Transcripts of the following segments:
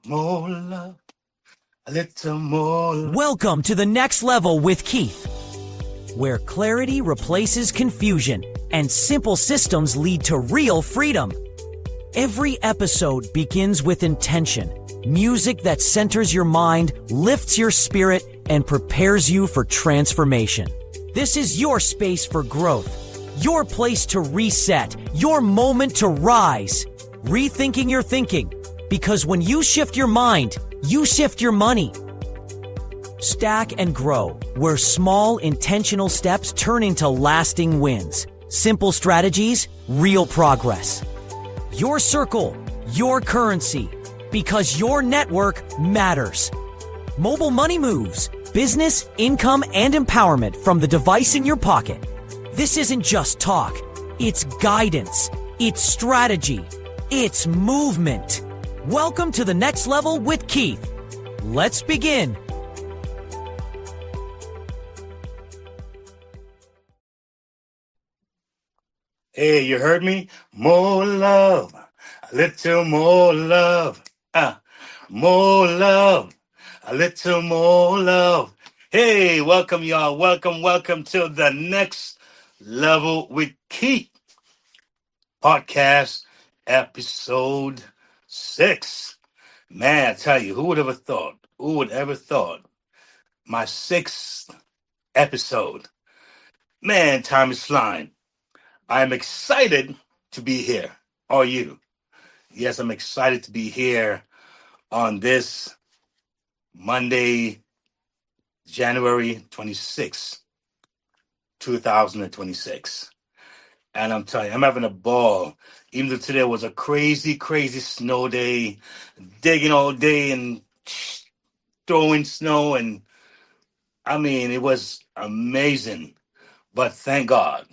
More love, a little more love. Welcome to the next level with Keith, where clarity replaces confusion and simple systems lead to real freedom. Every episode begins with intention, music that centers your mind, lifts your spirit, and prepares you for transformation. This is your space for growth, your place to reset, your moment to rise. Rethinking your thinking, because when you shift your mind, you shift your money. Stack and grow, where small intentional steps turn into lasting wins. Simple strategies, real progress. Your circle, your currency, because your network matters. Mobile money moves, business, income, and empowerment from the device in your pocket. This isn't just talk. It's guidance. It's strategy. It's movement. Welcome to the next level with Keith. Let's begin. Hey, you heard me? More love, a little more love. More love, a little more love. Hey, welcome y'all. Welcome to the next level with Keith podcast episode 6. Man, I tell you, who would ever thought? Who would ever thought? My 6th episode. Man, time is flying. I'm excited to be here. Are you? Yes, I'm excited to be here on this Monday, January 26th, 2026. And I'm telling you, I'm having a ball. Even though today was a crazy, crazy snow day, digging all day and throwing snow. And I mean, it was amazing. But thank God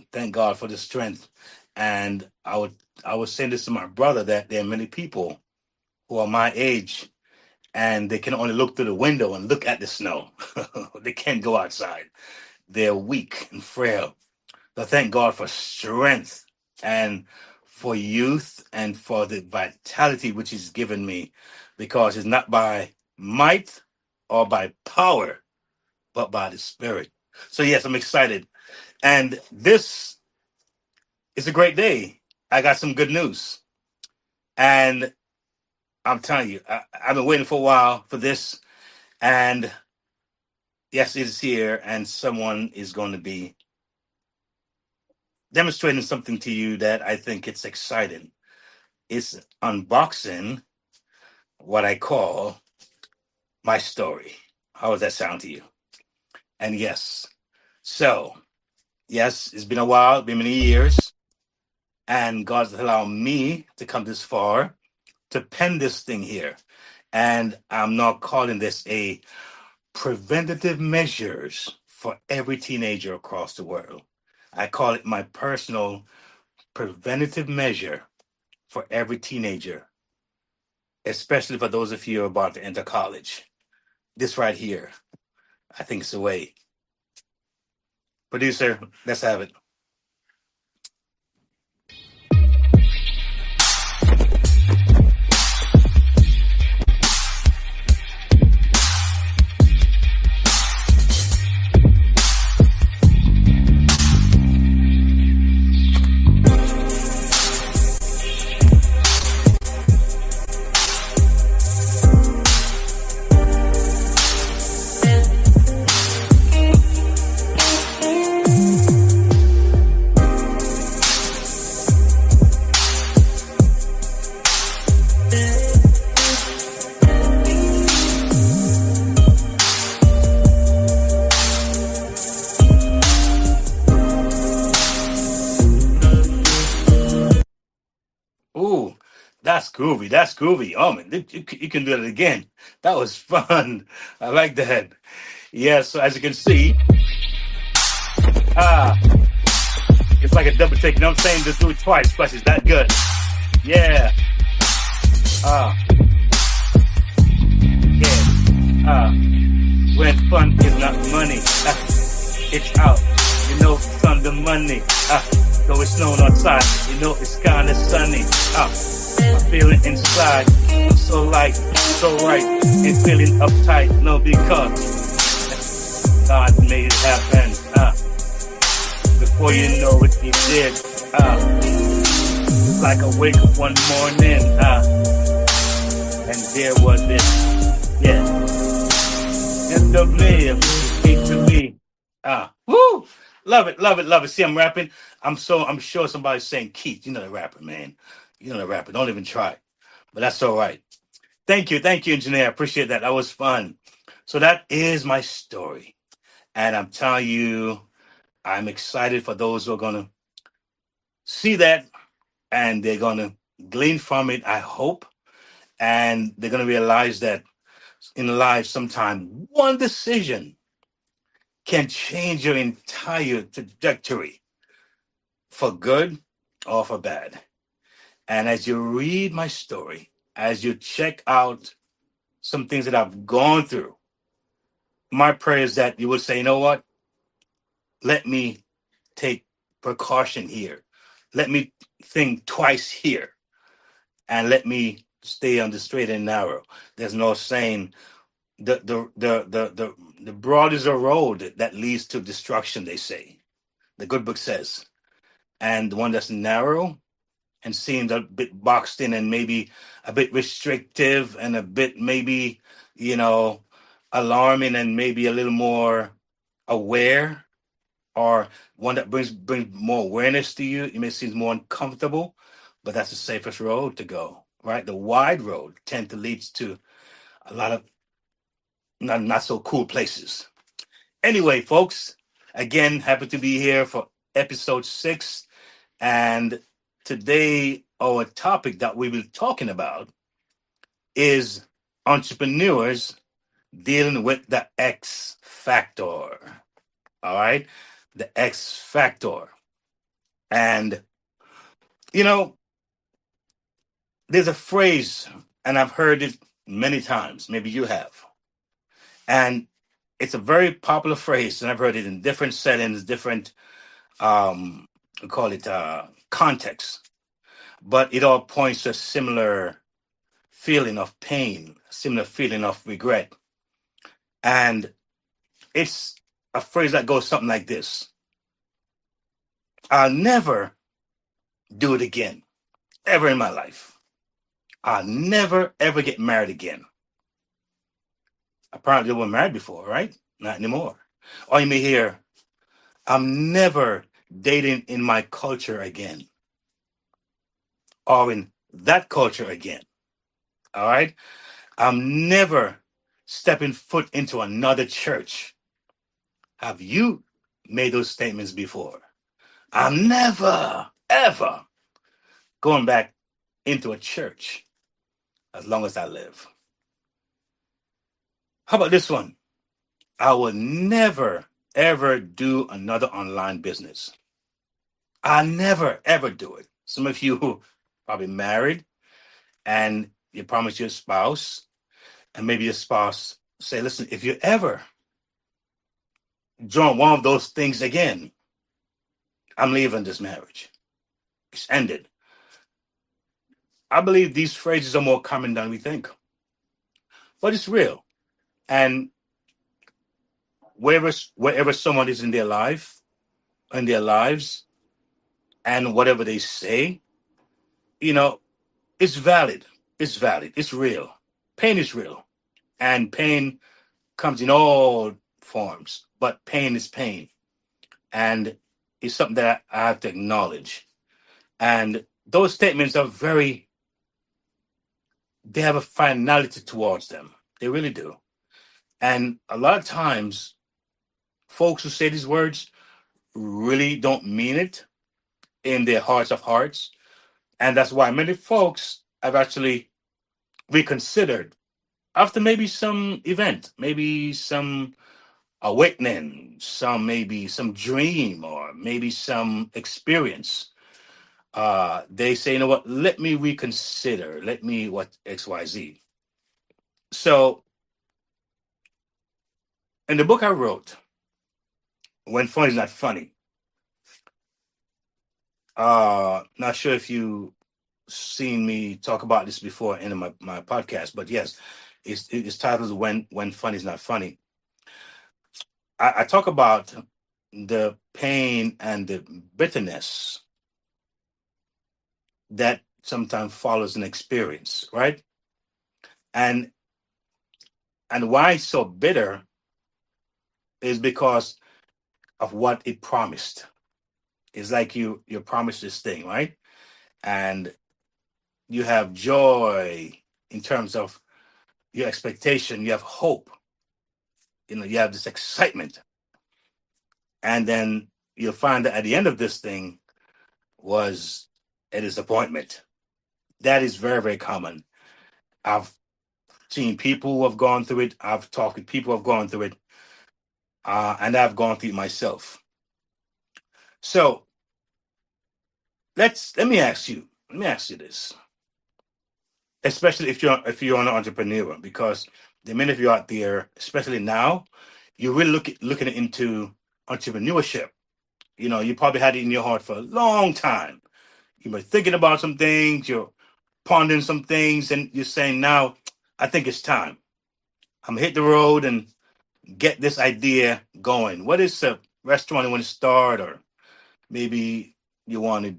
for the strength. And I was saying this to my brother, that there are many people who are my age and they can only look through the window and look at the snow. They can't go outside. They're weak and frail. But thank God for strength and for youth and for the vitality which He's given me, because it's not by might or by power, but by the Spirit. So yes, I'm excited. And this is a great day. I got some good news. And I'm telling you, I've been waiting for a while for this. And Yes, it is here, and someone is going to be demonstrating something to you that I think it's exciting. It's unboxing what I call my story. How does that sound to you? And so yes, it's been a while, been many years, and God's allowed me to come this far to pen this thing here. And I'm not calling this a preventative measures for every teenager across the world. I call it my personal preventative measure for every teenager, especially for those of you who are about to enter college. This right here, I think it's the way. Producer, let's have it. Ooh, that's groovy. That's groovy. Oh man, you can do it again. That was fun. I like that. Yeah, so as you can see, ah, it's like a double take. You know what I'm saying? Just do it twice, plus it's that good. Yeah. Ah, yeah. Ah, when fun is not money, it's out. You know, it's under money. Though it's snowing outside, you know it's kinda sunny. I'm feeling inside, I'm so light, so right, and feeling uptight. No, because God made it happen. Before you know it, He did. It's like I wake up one morning, and there was this, yeah, and the man came to me. Woo! Love it, love it, love it. See, I'm rapping. I'm sure somebody's saying, Keith, you're not a rapper, man. You're not a rapper. Don't even try. But that's all right. Thank you, engineer. I appreciate that. That was fun. So that is my story. And I'm telling you, I'm excited for those who are gonna see that and they're gonna glean from it, I hope. And they're gonna realize that in life, sometime one decision can change your entire trajectory for good or for bad. And as you read my story, as you check out some things that I've gone through, my prayer is that you would say, you know what? Let me take precaution here. Let me think twice here. And let me stay on the straight and narrow. There's no saying the broad is a road that leads to destruction, they say. The good book says. And the one that's narrow and seemed a bit boxed in and maybe a bit restrictive and a bit maybe, you know, alarming and maybe a little more aware, or one that brings more awareness to you. It may seem more uncomfortable, but that's the safest road to go, right? The wide road tend to leads to a lot of not so cool places. Anyway, folks, again, happy to be here for episode 6. And today, our topic that we will be talking about is entrepreneurs dealing with the X factor. All right. The X factor. And, you know, there's a phrase, and I've heard it many times. Maybe you have. And it's a very popular phrase, and I've heard it in different settings, different, we call it context. But it all points to a similar feeling of pain, similar feeling of regret. And it's a phrase that goes something like this: I'll never do it again, ever in my life. I'll never, ever get married again. Apparently, they were married before, right? Not anymore. Or you may hear, I'm never dating in my culture again, or in that culture again. All right. I'm never stepping foot into another church. Have you made those statements before? I'm never, ever going back into a church as long as I live. How about this one? I will never, ever do another online business. I never, ever do it. Some of you probably married and you promise your spouse, and maybe your spouse say, listen, if you ever join one of those things again, I'm leaving this marriage. It's ended. I believe these phrases are more common than we think, but it's real. And wherever someone is in their life, in their lives, and whatever they say, you know, it's valid. It's valid. It's real. Pain is real. And pain comes in all forms, but pain is pain. And it's something that I have to acknowledge. And those statements are they have a finality towards them. They really do. And a lot of times, folks who say these words really don't mean it in their hearts of hearts. And that's why many folks have actually reconsidered after maybe some event, maybe some awakening, maybe some dream, or maybe some experience. They say, you know what, let me reconsider, let me what XYZ. So in the book I wrote, When Fun Is Not Funny, not sure if you seen me talk about this before in my podcast, but yes, it's titled When Fun Is Not Funny. I talk about the pain and the bitterness that sometimes follows an experience, right? And why it's so bitter is because of what it promised. It's like you promised this thing, right? And you have joy in terms of your expectation, you have hope, you have this excitement. And then you'll find that at the end of this thing was a disappointment. That is very, very common. I've seen people who have gone through it. I've talked with people who have gone through it. And I've gone through it myself. So let me ask you this, especially if you're an entrepreneur, because the many of you out there, especially now, you're really looking into entrepreneurship. You probably had it in your heart for a long time. You've been thinking about some things, you're pondering some things, and you're saying, now, I think it's time. I'm gonna hit the road and get this idea going. What is a restaurant you want to start, or maybe you want to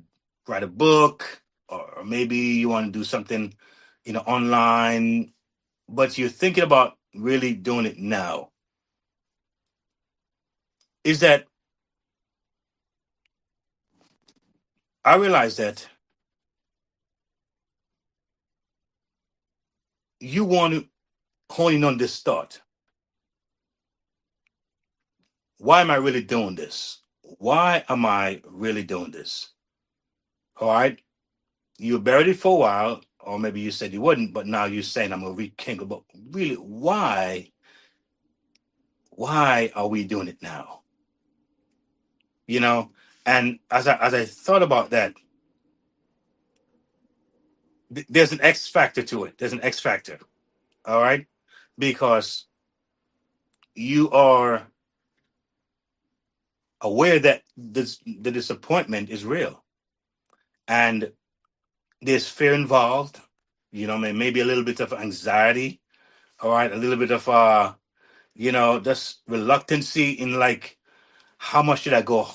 write a book, or maybe you want to do something, online, but you're thinking about really doing it now. Is that I realize that you want to hone in on this thought. Why am I really doing this? Why am I really doing this? All right. You buried it for a while, or maybe you said you wouldn't, but now you're saying I'm gonna rekindle. But really, why? Why are we doing it now? You know, and as I thought about that, there's an X factor to it. There's an X factor. All right, because you are aware that the disappointment is real, and there's fear involved. Maybe a little bit of anxiety. All right, a little bit of just reluctancy in, like, how much should I go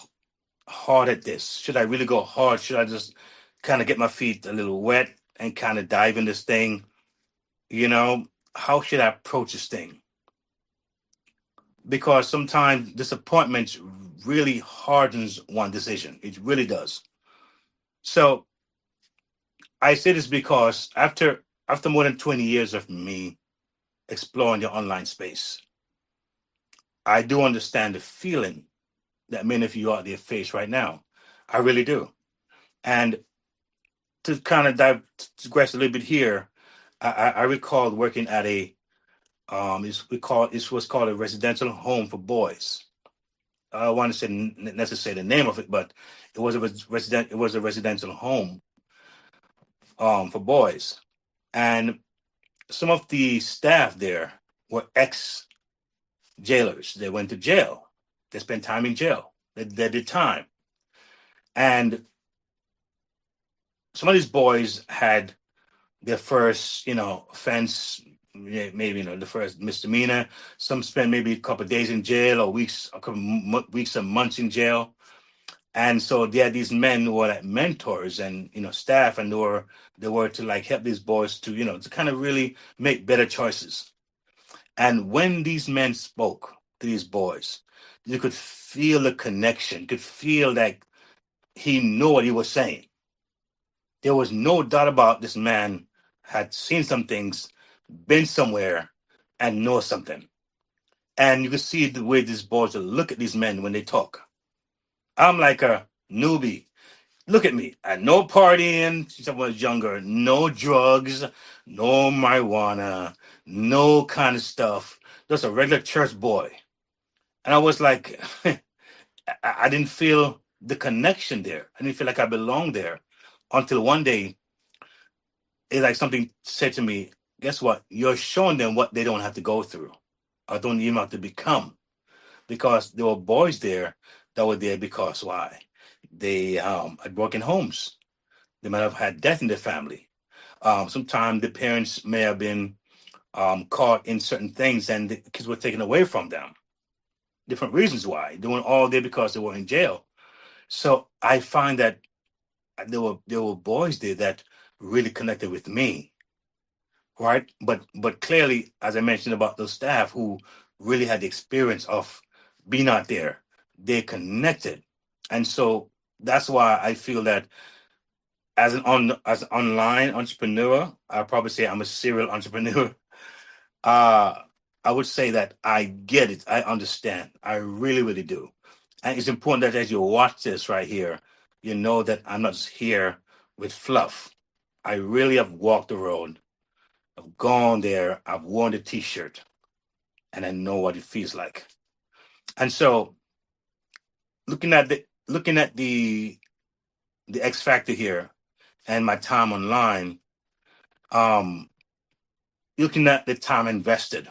hard at this? Should I really go hard? Should I just kind of get my feet a little wet and kind of dive in this thing? You know, how should I approach this thing? because sometimes disappointment really hardens one decision. It really does. So I say this because after more than 20 years of me exploring the online space, I do understand the feeling that many of you out there face right now. I really do. And to kind of digress a little bit here, I recalled working at a it was called a residential home for boys. I don't want to say necessarily the name of it, but it was a residential home for boys, and some of the staff there were ex jailers. They went to jail. They spent time in jail. They did time, and some of these boys had their first, offense, maybe the first misdemeanor. Some spent maybe a couple of days in jail or weeks, a couple of weeks or months in jail. And so they had these men who were like mentors and staff, and they were to like help these boys to to kind of really make better choices. And when these men spoke to these boys, you could feel the connection. You could feel that he knew what he was saying. There was no doubt about this man had seen some things, been somewhere, and know something. And you could see the way these boys would look at these men when they talk. I'm like a newbie. Look at me. I no partying since I was younger, no drugs, no marijuana, no kind of stuff. Just a regular church boy. And I was like, I didn't feel the connection there. I didn't feel like I belonged there until one day it's like something said to me, guess what? You're showing them what they don't have to go through or don't even have to become, because there were boys there that were there because why? They had broken homes. They might have had death in their family. Sometimes the parents may have been caught in certain things and the kids were taken away from them. Different reasons why. They weren't all there because they were in jail. So I find that there were boys there that really connected with me, right? But clearly, as I mentioned about those staff who really had the experience of being out there, they connected, and so that's why I feel that as an online entrepreneur, I'll probably say I'm a serial entrepreneur. Uh, I would say that I get it. I understand. I really, really do. And it's important that as you watch this right here, you know that I'm not just here with fluff. I really have walked the road. I've gone there. I've worn the t-shirt and I know what it feels like. And so looking at the X factor here and my time online, um, looking at the time invested,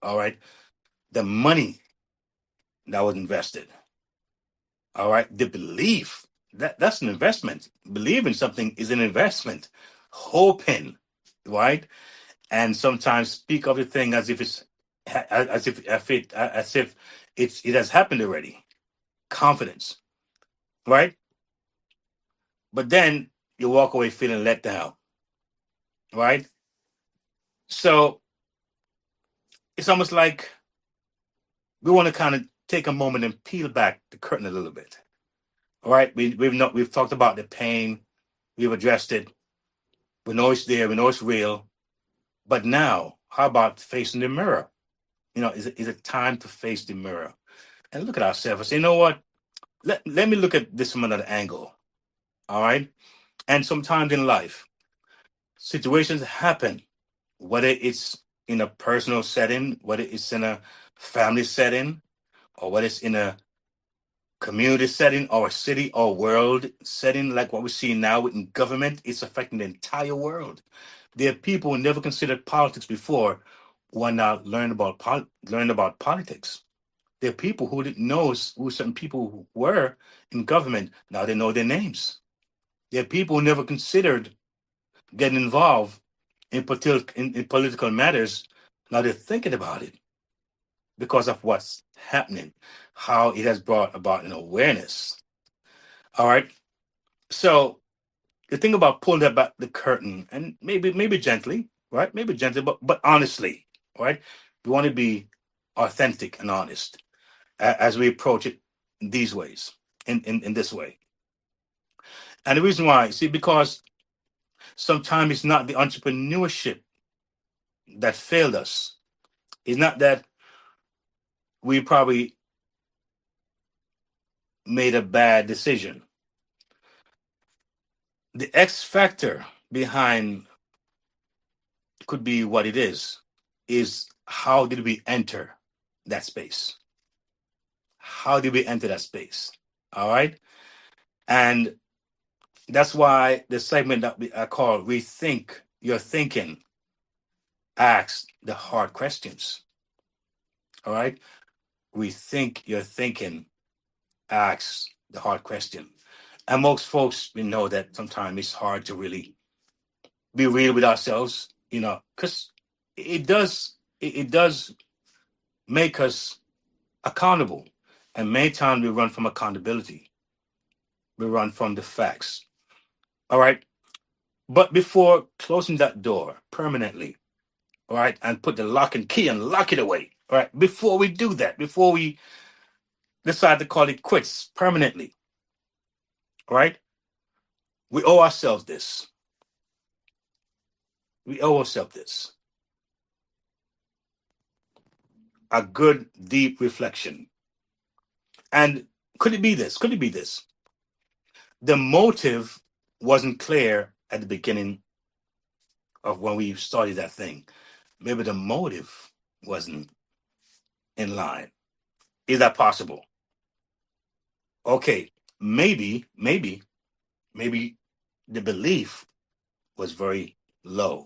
all right, the money that was invested, all right, the belief that's an investment. Believing something is an investment. Hoping, right, and sometimes speak of the thing as if it has happened already. Confidence, right? But then you walk away feeling let down, right? So it's almost like we want to kind of take a moment and peel back the curtain a little bit. All right, we've talked about the pain, we've addressed it, we know it's there, we know it's real. But now, how about facing the mirror? Is it time to face the mirror and look at ourselves and say, you know what? Let me look at this from another angle. All right. And sometimes in life, situations happen, whether it's in a personal setting, whether it's in a family setting, or whether it's in a community setting or a city or world setting, like what we're seeing now in government. It's affecting the entire world. There are people who never considered politics before who are now learn about politics. There are people who didn't know who certain people were in government. Now they know their names. There are people who never considered getting involved in political matters. Now they're thinking about it because of what's happening, how it has brought about an awareness. All right. So the thing about pulling that back the curtain and maybe gently, right? Maybe gently, but honestly, right? We want to be authentic and honest as we approach it these ways, in this way. And the reason why, see, because sometimes it's not the entrepreneurship that failed us. It's not that we probably made a bad decision. The X factor behind could be what it is how did we enter that space? How did we enter that space? All right. And that's why the segment that I call Rethink Your Thinking asks the hard questions. All right. Rethink Your Thinking asks the hard question. And most folks, we know that sometimes it's hard to really be real with ourselves, because it does make us accountable. And many times we run from accountability. We run from the facts. All right. But before closing that door permanently, all right, and put the lock and key and lock it away, all right, before we do that, before we decide to call it quits permanently, all right, we owe ourselves this. We owe ourselves this. A good, deep reflection. And could it be this? Could it be this? The motive wasn't clear at the beginning of when we started that thing. Maybe the motive wasn't in line. Is that possible? Okay, maybe the belief was very low.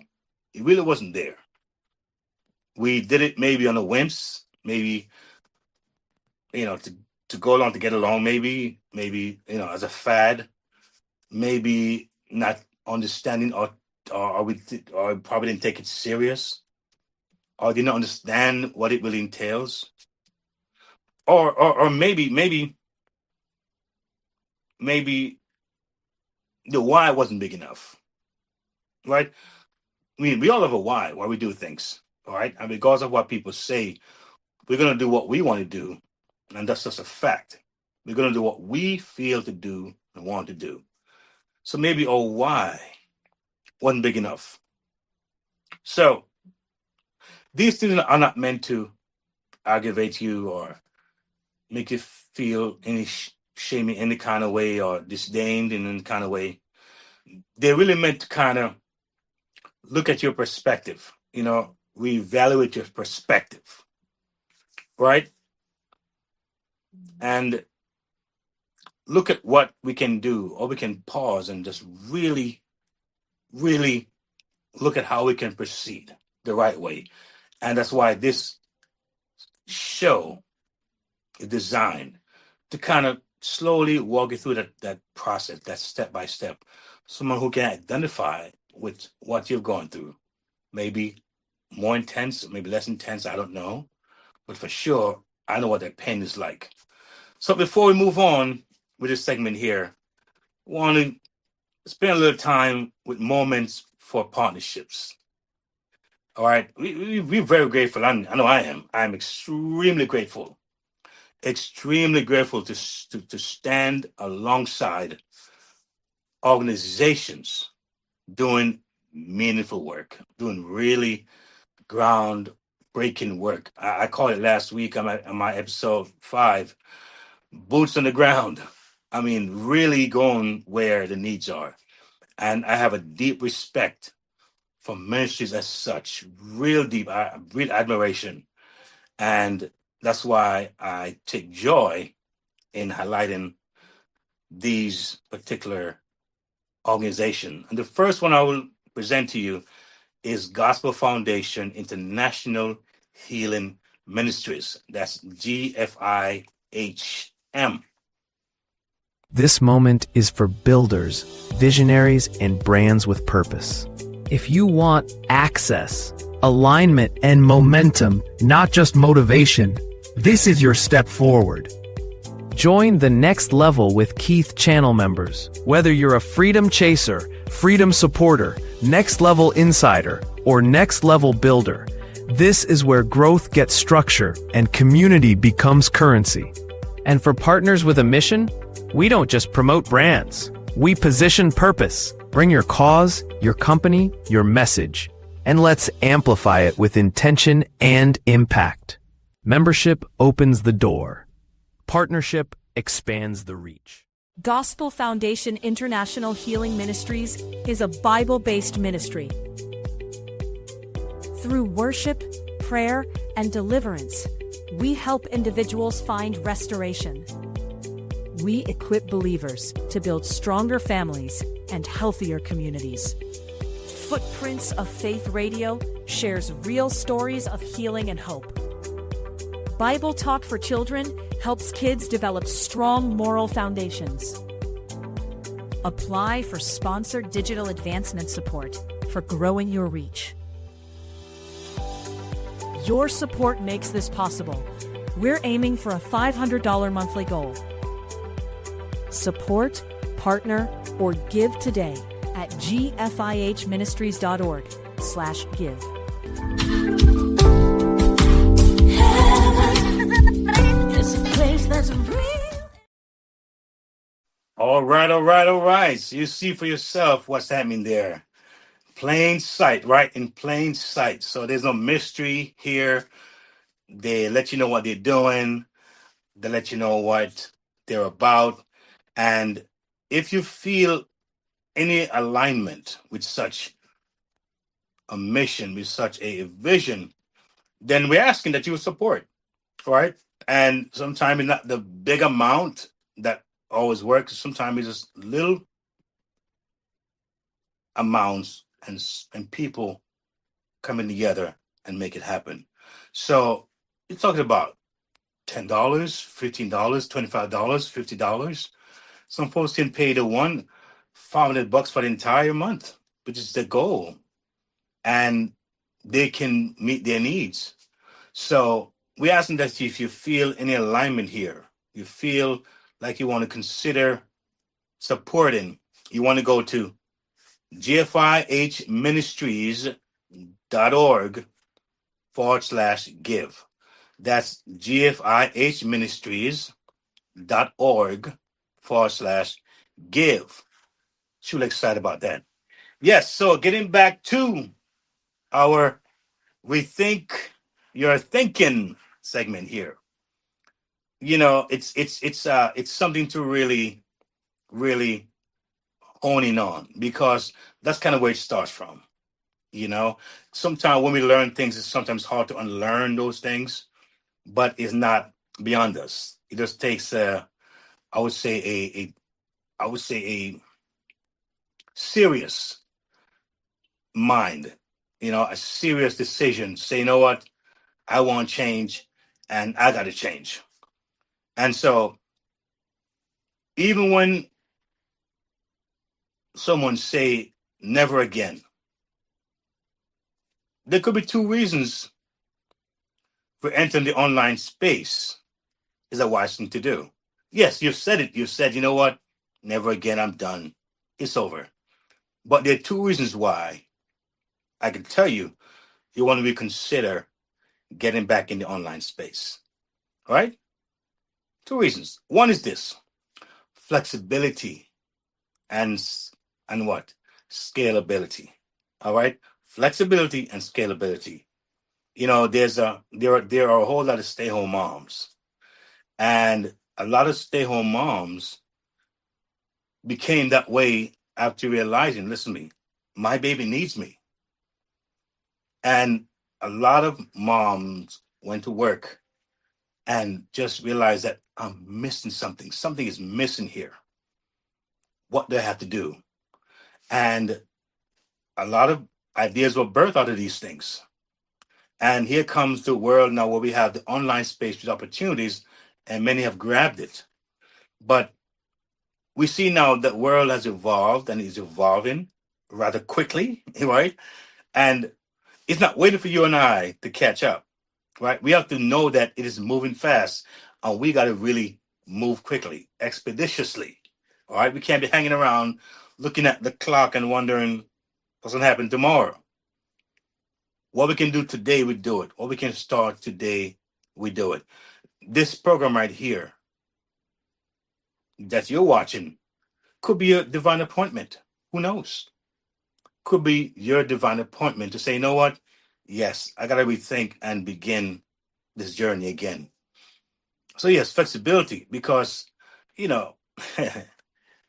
It really wasn't there. We did it maybe on a whims, maybe, to go along, to get along, maybe, as a fad, maybe not understanding, or probably didn't take it serious, or didn't understand what it really entails, or maybe the why wasn't big enough, right? I mean, we all have a why we do things, all right? And because of what people say, we're going to do what we want to do, and that's just a fact. We're going to do what we feel to do and want to do. So maybe our why wasn't big enough. So these things are not meant to aggravate you or make you feel any shame in any kind of way or disdained in any kind of way. They're really meant to kind of look at your perspective, reevaluate your perspective, right? And look at what we can do, or we can pause and just really, really look at how we can proceed the right way. And that's why this show is designed to kind of slowly walk you through that process, that step by step. Someone who can identify with what you've gone through. Maybe more intense, maybe less intense, I don't know. But for sure, I know what that pain is like. So before we move on with this segment here, I want to spend a little time with moments for partnerships. All right, we're very grateful. I know I am. I'm extremely grateful to stand alongside organizations doing meaningful work, doing really groundbreaking work. I called it last week on my episode 5, boots on the ground. I mean, really going where the needs are. And I have a deep respect for ministries as such, real deep, real admiration. And that's why I take joy in highlighting these particular organizations. And the first one I will present to you is Gospel Foundation International Healing Ministries. That's GFIHM. This moment is for builders, visionaries, and brands with purpose. If you want access, alignment, and momentum, not just motivation, this is your step forward. Join the next level with Keith channel members. Whether you're a freedom chaser, freedom supporter, next level insider, or next level builder, This is where growth gets structure and community becomes currency. And for partners with a mission, we don't just promote brands. We position purpose. Bring your cause, your company, your message, and let's amplify it with intention and impact. Membership opens the door. Partnership expands the reach. Gospel Foundation International Healing Ministries is a Bible-based ministry. Through worship, prayer, and deliverance, we help individuals find restoration. We equip believers to build stronger families and healthier communities. Footprints of Faith Radio shares real stories of healing and hope. Bible Talk for Children helps kids develop strong moral foundations. Apply for sponsored digital advancement support for growing your reach. Your support makes this possible. We're aiming for a $500 monthly goal. Support, partner, or give today at gfihministries.org/give. All right. So you see for yourself what's happening there. Plain sight, right? In plain sight. So there's no mystery here. They let you know what they're doing. They let you know what they're about. And if you feel any alignment with such a mission, with such a vision, then we're asking that you support, right? And sometimes it's not the big amount that always works. Sometimes it's just little amounts and people coming together and make it happen. So you're talking about $10, $15, $25, $50. Some folks can pay the one $500 for the entire month, which is the goal, and they can meet their needs. So we're asking that if you feel any alignment here, you feel like you want to consider supporting, you want to go to gfihministries.org/give. That's gfihministries.org/give. Truly excited about that. Yes, so getting back to our Rethink Your Thinking segment here. You know, it's something to really, really hone in on, because that's kind of where it starts from. You know, sometimes when we learn things, it's sometimes hard to unlearn those things, but it's not beyond us. It just takes I would say a serious mind, you know, a serious decision. Say, you know what, I want change, and I got to change. And so, even when someone say never again, there could be two reasons for entering the online space. Is a wise thing to do. Yes, you've said it. You said, you know what, never again. I'm done. It's over. But there are two reasons why I can tell you want to reconsider getting back in the online space. All right? Two reasons. One is this: flexibility and what? Scalability. All right? Flexibility and scalability. You know, there are a whole lot of stay-home moms. And a lot of stay-home moms became that way after realizing, listen to me, my baby needs me. And a lot of moms went to work and just realized that I'm missing something. Something is missing here. What do I have to do? And a lot of ideas were birthed out of these things. And here comes the world now where we have the online space with opportunities, and many have grabbed it. But we see now that world has evolved and is evolving rather quickly, right? And it's not waiting for you and I to catch up, right? We have to know that it is moving fast, and we got to really move quickly, expeditiously, all right? We can't be hanging around looking at the clock and wondering what's going to happen tomorrow. What we can do today, we do it. What we can start today, we do it. This program right here that you're watching could be a divine appointment. Who knows? Could be your divine appointment to say, you know what? Yes, I got to rethink and begin this journey again. So yes, flexibility, because you know,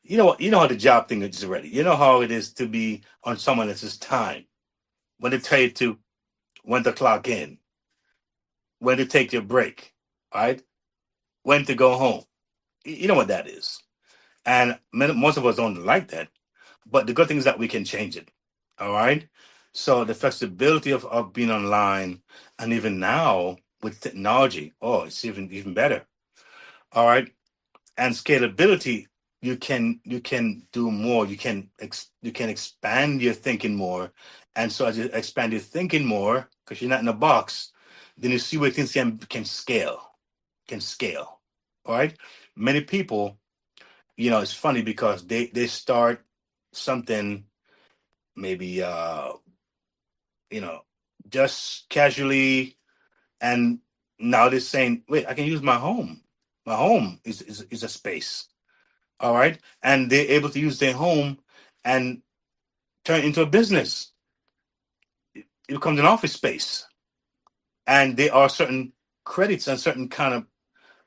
you know how the job thing is already. You know how it is to be on someone else's time. When they tell you to when to clock in, when to take your break, right? When to go home. You know what that is. And most of us don't like that. But the good thing is that we can change it. All right. So the flexibility of being online, and even now with technology, oh, it's even better. All right. And scalability, you can do more. You can expand your thinking more. And so as you expand your thinking more, because you're not in a box, then you see where things can scale. Can scale. All right. Many people, it's funny because they start something, maybe you know just casually, and now they're saying, wait, I can use my home. My home is a space. All right. And they're able to use their home and turn it into a business. It becomes an office space, and there are certain credits and certain kind of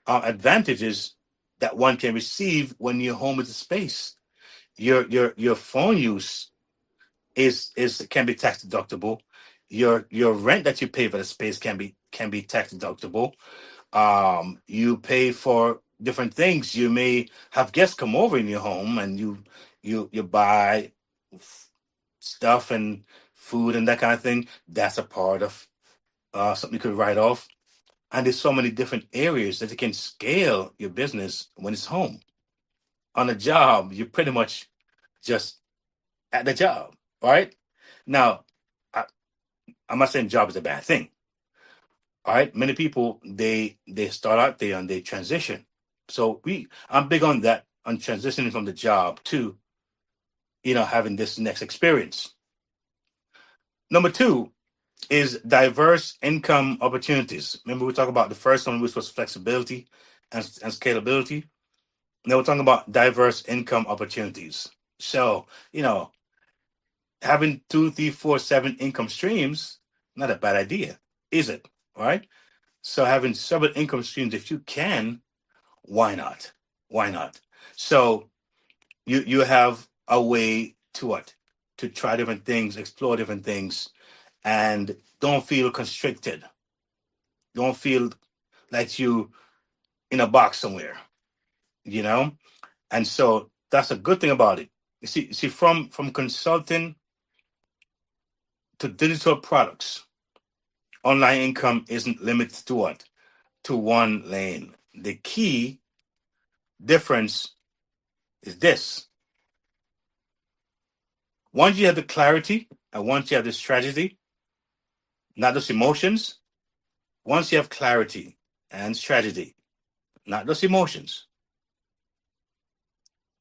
advantages that one can receive when your home is a space. Your phone use is can be tax deductible. Your rent that you pay for the space can be tax deductible. You pay for different things. You may have guests come over in your home, and you buy stuff and food and that kind of thing. That's a part of something you could write off. And there's so many different areas that you can scale your business when it's home. On a job, you're pretty much just at the job, right? Now, I, I'm not saying job is a bad thing. All right, many people, they start out there and they transition. So I'm big on that, on transitioning from the job to having this next experience. Number two is diverse income opportunities. Remember, we talked about the first one, which was flexibility and scalability. Now we're talking about diverse income opportunities. So, having two, three, four, seven income streams, not a bad idea, is it? All right. So having several income streams, if you can, why not? Why not? So you have a way to what? To try different things, explore different things, and don't feel constricted. Don't feel like you in a box somewhere, you know? And so that's a good thing about it. You see, from consulting to digital products, online income isn't limited to what? To one lane. The key difference is this. Once you have the clarity and once you have the strategy, not just emotions, once you have clarity and strategy, not just emotions,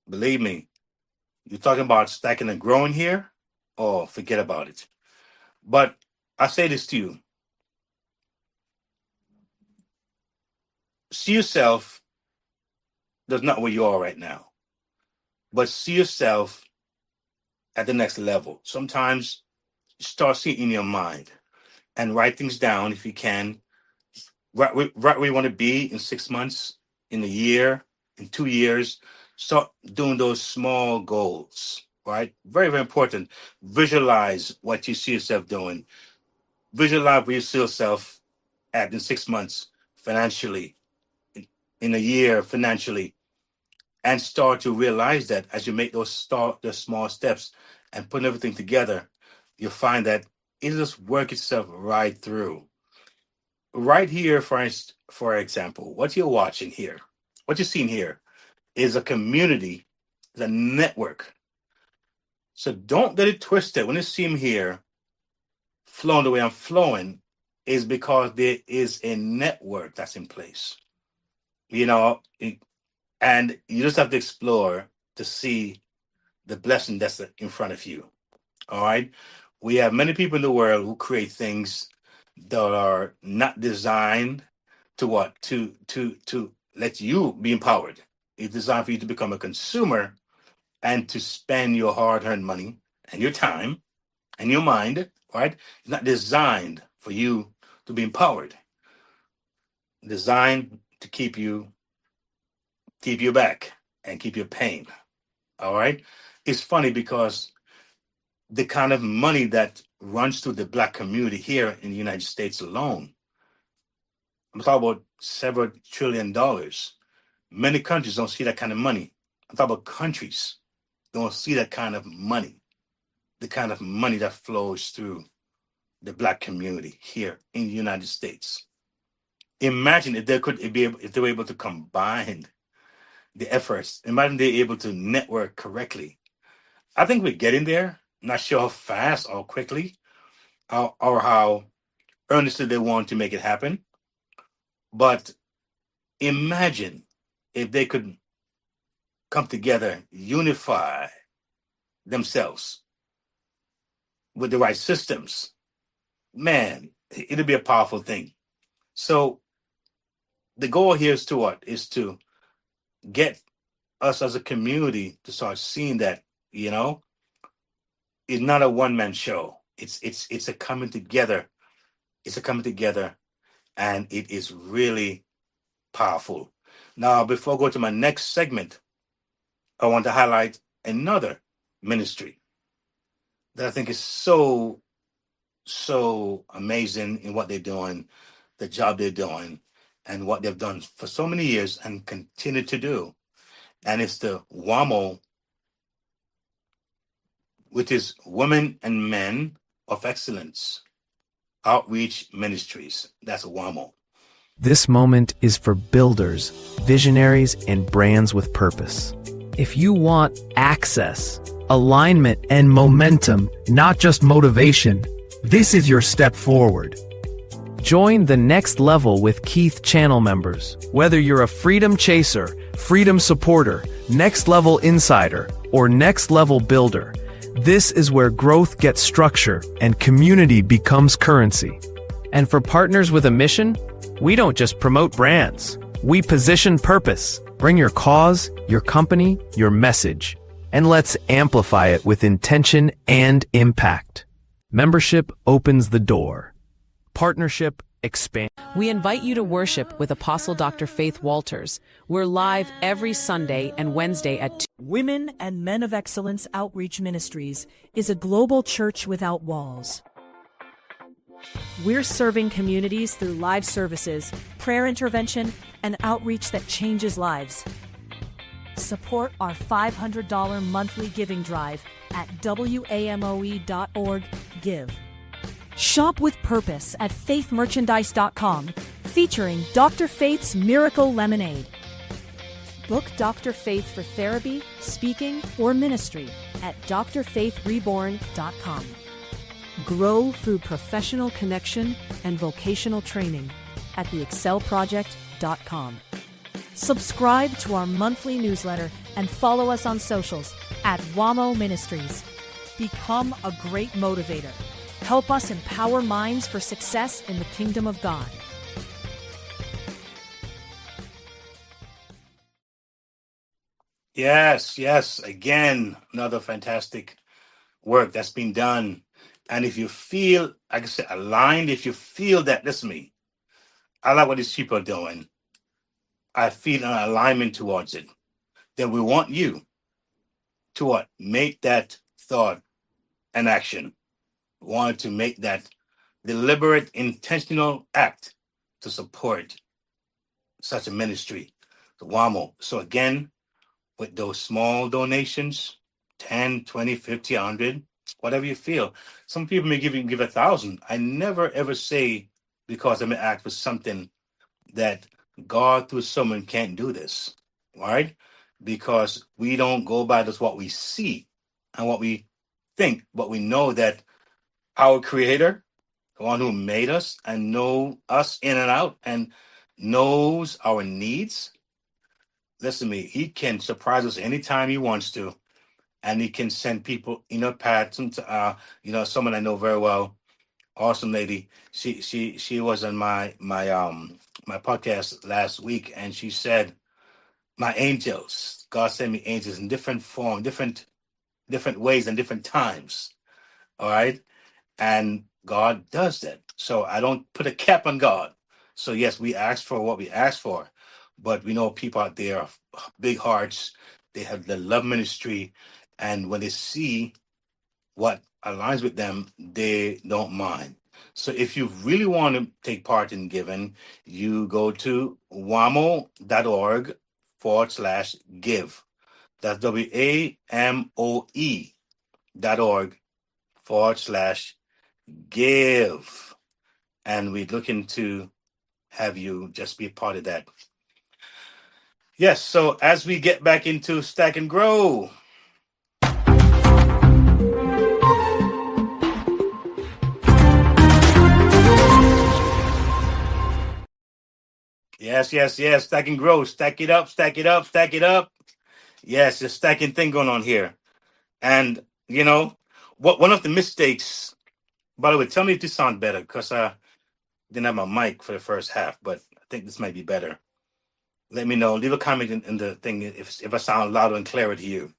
believe me, you're talking about stacking and growing here, oh, forget about it. But I say this to you, see yourself, that's not where you are right now, but see yourself at the next level. Sometimes start seeing in your mind and write things down if you can. Right where you want to be in 6 months, in a year, in 2 years. Start doing those small goals, right? Very, very important. Visualize what you see yourself doing. Visualize where you see yourself at in 6 months financially, in a year financially, and start to realize that as you make those small steps and put everything together, you'll find that it'll just work itself right through. Right here, for example, what you're watching here, what you're seeing here is a community, is a network. So don't get it twisted. When you see me here flowing the way I'm flowing, is because there is a network that's in place. And you just have to explore to see the blessing that's in front of you. All right. we have many people in the world who create things that are not designed to what to let you be empowered. It's designed for you to become a consumer and to spend your hard-earned money and your time and your mind, right? It's not designed for you to be empowered. Designed to keep you back and keep you paying. All right. It's funny because the kind of money that runs through the black community here in the United States alone, I'm talking about several trillion dollars. Many countries don't see that kind of money. I'm talking about countries don't see that kind of money, the kind of money that flows through the black community here in the United States. Imagine if if they were able to combine the efforts. Imagine they're able to network correctly. I think we're getting there. Not sure how fast or quickly or how earnestly they want to make it happen. But imagine if they could come together, unify themselves with the right systems. Man, it'll be a powerful thing. So the goal here is to what? Is to get us as a community to start seeing that, you know, it's not a one-man show. It's a coming together. It's a coming together, and it is really powerful. Now, before I go to my next segment, I want to highlight another ministry that I think is so amazing in what they're doing, the job they're doing, and what they've done for so many years and continue to do. And it's the WAMO, which is Women and Men of Excellence Outreach Ministries. That's WAMO. This moment is for builders, visionaries, and brands with purpose. If you want access, alignment, and momentum, not just motivation, this is your step forward. Join the next level with Keith channel members. Whether you're a freedom chaser, freedom supporter, next level insider, or next level builder, this is where growth gets structure and community becomes currency. And for partners with a mission, we don't just promote brands. We position purpose. Bring your cause, your company, your message, and let's amplify it with intention and impact. Membership opens the door. Partnership expands. We invite you to worship with Apostle Dr. Faith Walters. We're live every Sunday and Wednesday at 2. Women and Men of Excellence Outreach Ministries is a global church without walls. We're serving communities through live services, prayer intervention, and outreach that changes lives. Support our $500 monthly giving drive at WAMOE.org/give. Shop with purpose at faithmerchandise.com, featuring Dr. Faith's Miracle Lemonade. Book Dr. Faith for therapy, speaking, or ministry at drfaithreborn.com. Grow through professional connection and vocational training at theexcelproject.com. Subscribe to our monthly newsletter and follow us on socials at WAMO Ministries. Become a great motivator. Help us empower minds for success in the kingdom of God. Yes. Again, another fantastic work that's been done. And if you feel, like I said, aligned, if you feel that, listen to me, I like what these people are doing. I feel an alignment towards it. Then we want you to what? Make that thought an action. We want to make that deliberate, intentional act to support such a ministry, the WAMO. So again, with those small donations, 10, 20, 50, 100, whatever you feel. Some people may give 1,000. I never ever say because I may act for something that God through someone can't do this, right? Because we don't go by just what we see and what we think, but we know that our Creator, the one who made us and know us in and out and knows our needs, listen to me, He can surprise us anytime He wants to. and he can send people in her path. Someone I know very well, awesome lady. She was on my podcast last week, and she said, "My angels, God sent me angels in different form, different ways, and different times." All right, and God does that. So I don't put a cap on God. So yes, we ask for what we ask for, but we know people out there are big hearts. They have the love ministry, and when they see what aligns with them, they don't mind. So if you really want to take part in giving, you go to wamo.org/give. That's WAMOE.org/give. And we're looking to have you just be a part of that. Yes, so as we get back into Stack and Grow, yes, Stack and Grow, stack it up, stack it up, stack it up. Yes, the stacking thing going on here. And, one of the mistakes, by the way, tell me if this sounds better, because I didn't have my mic for the first half, but I think this might be better. Let me know. Leave a comment in the thing if I sound louder and clearer to you.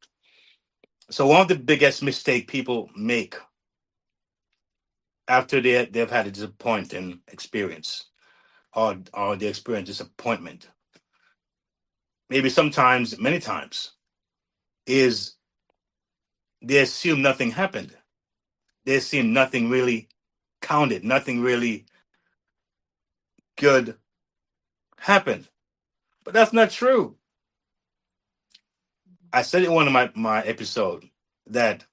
So one of the biggest mistake people make after they've had a disappointing experience, or they experience disappointment, maybe sometimes, many times, is they assume nothing happened. They assume nothing really counted, nothing really good happened. But that's not true. I said in one of my episode that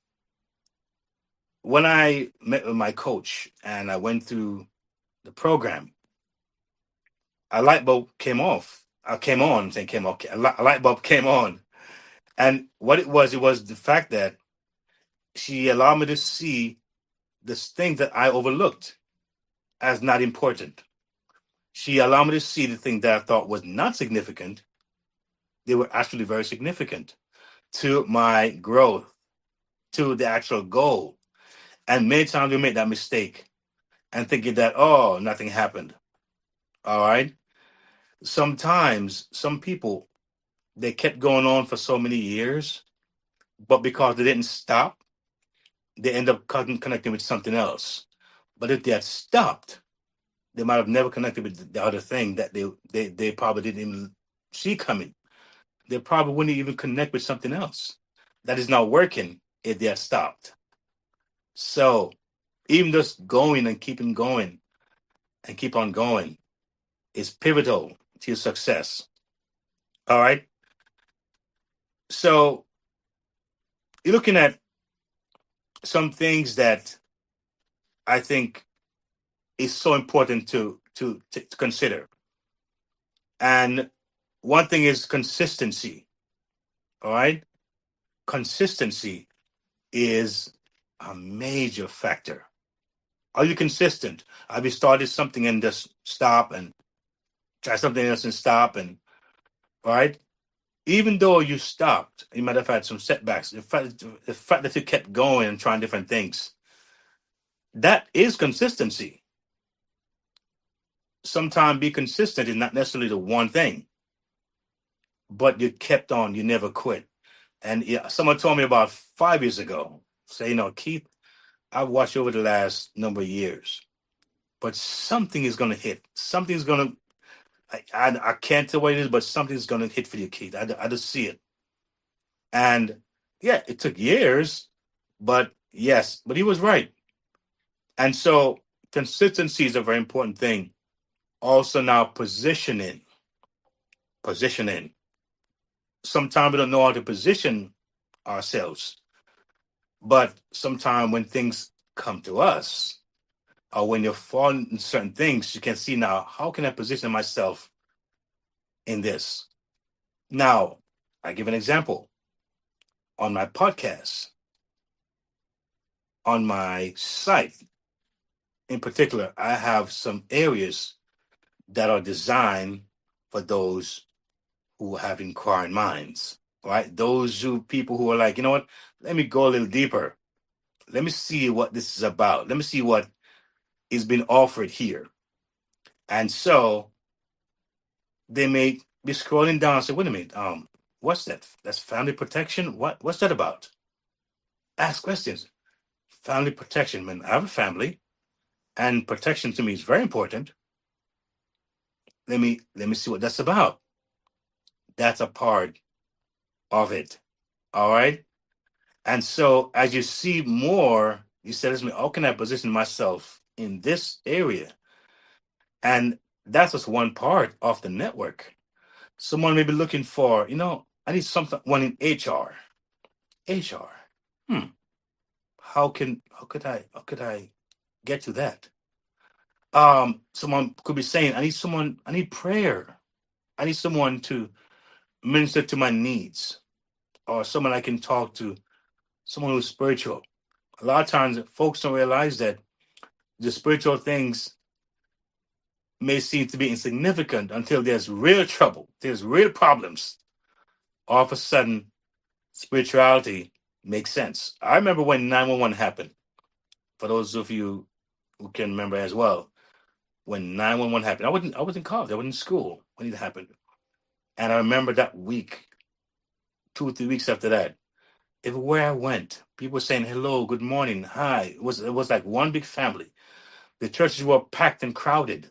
when I met with my coach and I went through the program, a light bulb came off. I came on, saying came off. A light bulb came on. And what it was the fact that she allowed me to see this thing that I overlooked as not important. She allowed me to see the thing that I thought was not significant. They were actually very significant to my growth, to the actual goal. And many times we make that mistake and thinking that, oh, nothing happened. All right. Sometimes some people, they kept going on for so many years, but because they didn't stop, they end up connecting with something else. But if they had stopped, they might have never connected with the other thing that they probably didn't even see coming. They probably wouldn't even connect with something else that is not working if they had stopped. So even just going and keeping going and keep on going is pivotal to your success. All right. So you're looking at some things that I think is so important to consider. And one thing is consistency. All right. Consistency is a major factor. Are you consistent? Have you started something and just stop and try something else and stop? And all right. Even though you stopped, you might have had some setbacks. The fact that you kept going and trying different things, that is consistency. Sometimes be consistent is not necessarily the one thing, but you kept on, you never quit. And yeah, someone told me about 5 years ago, say, Keith, I've watched you over the last number of years, but something is going to hit. Something's going to, I can't tell what it is, but something's going to hit for you, Keith. I just see it. And yeah, it took years, but yes, but he was right. And so consistency is a very important thing. Also now positioning. Sometimes we don't know how to position ourselves, but sometimes when things come to us, or when you're falling in certain things, you can see now, how can I position myself in this? Now, I give an example. On my podcast, on my site in particular, I have some areas that are designed for those who have inquiring minds. right? People who are like, you know what? Let me go a little deeper. Let me see what this is about. Let me see what is being offered here. And so they may be scrolling down and say, wait a minute, what's that? That's family protection? What's that about? Ask questions. Family protection. Man, I have a family, and protection to me is very important. Let me see what that's about. That's a part of it. All right. And so as you see more, you say, listen, how can I position myself in this area? And that's just one part of the network. Someone may be looking for, I need one in HR. HR. Hmm. How could I get to that? Someone could be saying, I need prayer. I need someone to minister to my needs, or someone I can talk to, someone who's spiritual. A lot of times folks don't realize that the spiritual things may seem to be insignificant until there's real trouble, there's real problems. All of a sudden, spirituality makes sense. I remember when 911 happened. For those of you who can remember as well, when 911 happened, I was in college, I was in school when it happened. And I remember that week, 2 or 3 weeks after that, everywhere I went, people were saying hello, good morning, hi. It was like one big family. The churches were packed and crowded.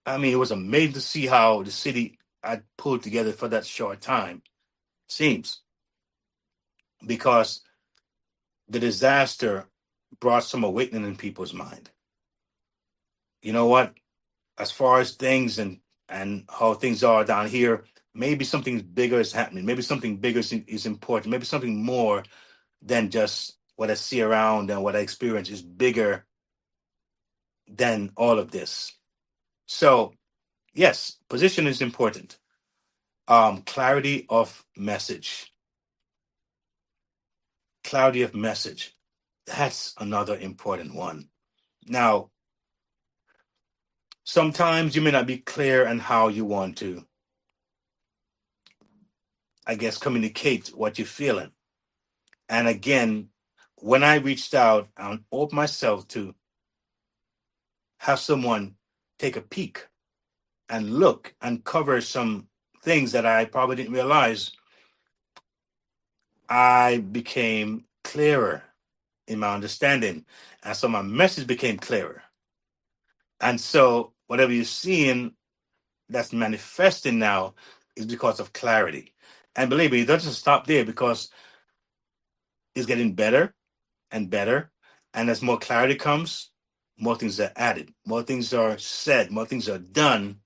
I mean, it was amazing to see how the city had pulled together for that short time. Seems because the disaster brought some awakening in people's mind. You know what? As far as things and how things are down here, maybe something bigger is happening. Maybe something bigger is important. Maybe something more than just what I see around and what I experience is bigger than all of this. So, yes, position is important. Clarity of message. Clarity of message. That's another important one. Now, sometimes you may not be clear on how you want to, I guess, communicate what you're feeling. And again, when I reached out and opened myself to have someone take a peek and look and cover some things that I probably didn't realize, I became clearer in my understanding. And so my message became clearer. And so whatever you're seeing that's manifesting now is because of clarity. And believe me, it doesn't stop there, because it's getting better and better. And as more clarity comes, more things are added, more things are said, more things are done,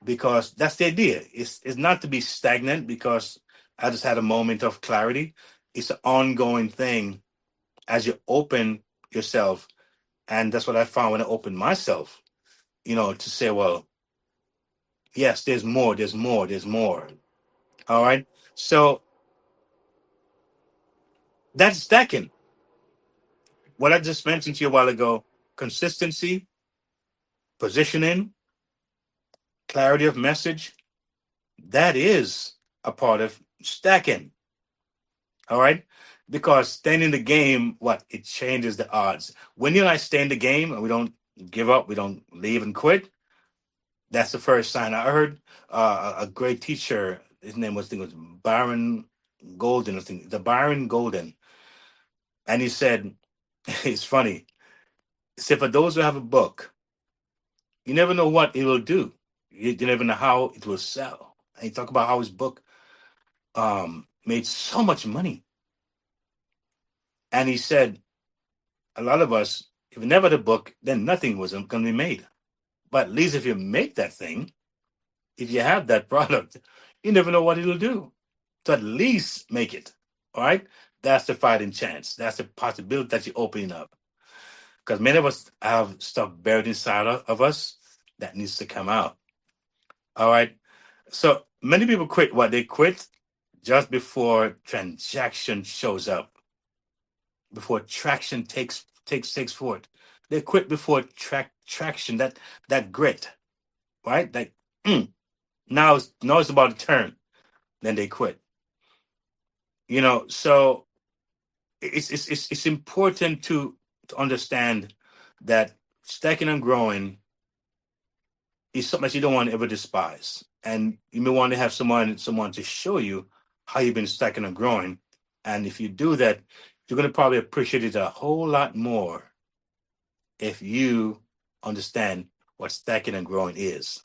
because that's the idea. It's not to be stagnant because I just had a moment of clarity. It's an ongoing thing as you open yourself. And that's what I found when I opened myself, to say, well, yes, there's more, there's more, there's more. All right. So that's stacking. What I just mentioned to you a while ago: consistency, positioning, clarity of message. That is a part of stacking. All right. Because staying in the game, it changes the odds. When you and I stay in the game and we don't give up, we don't leave and quit, that's the first sign. I heard a great teacher, his name was, I think it was Byron Golden, I think, the Byron Golden. And he said, it's funny. He said, for those who have a book, you never know what it will do. You never know how it will sell. And he talked about how his book made so much money. And he said, a lot of us, if we never had a book, then nothing was going to be made. But at least if you make that thing, if you have that product, you never know what it'll do. So at least make it. All right. That's the fighting chance. That's the possibility that you're opening up. Because many of us have stuff buried inside of us that needs to come out. All right. So many people quit. They quit just before transaction shows up, before traction takes forward. They quit before traction. That grit, right? Like now it's about to turn. Then they quit. So it's important to understand that stacking and growing is something that you don't want to ever despise. And you may want to have someone to show you how you've been stacking and growing. And if you do that, you're going to probably appreciate it a whole lot more if you understand what stacking and growing is.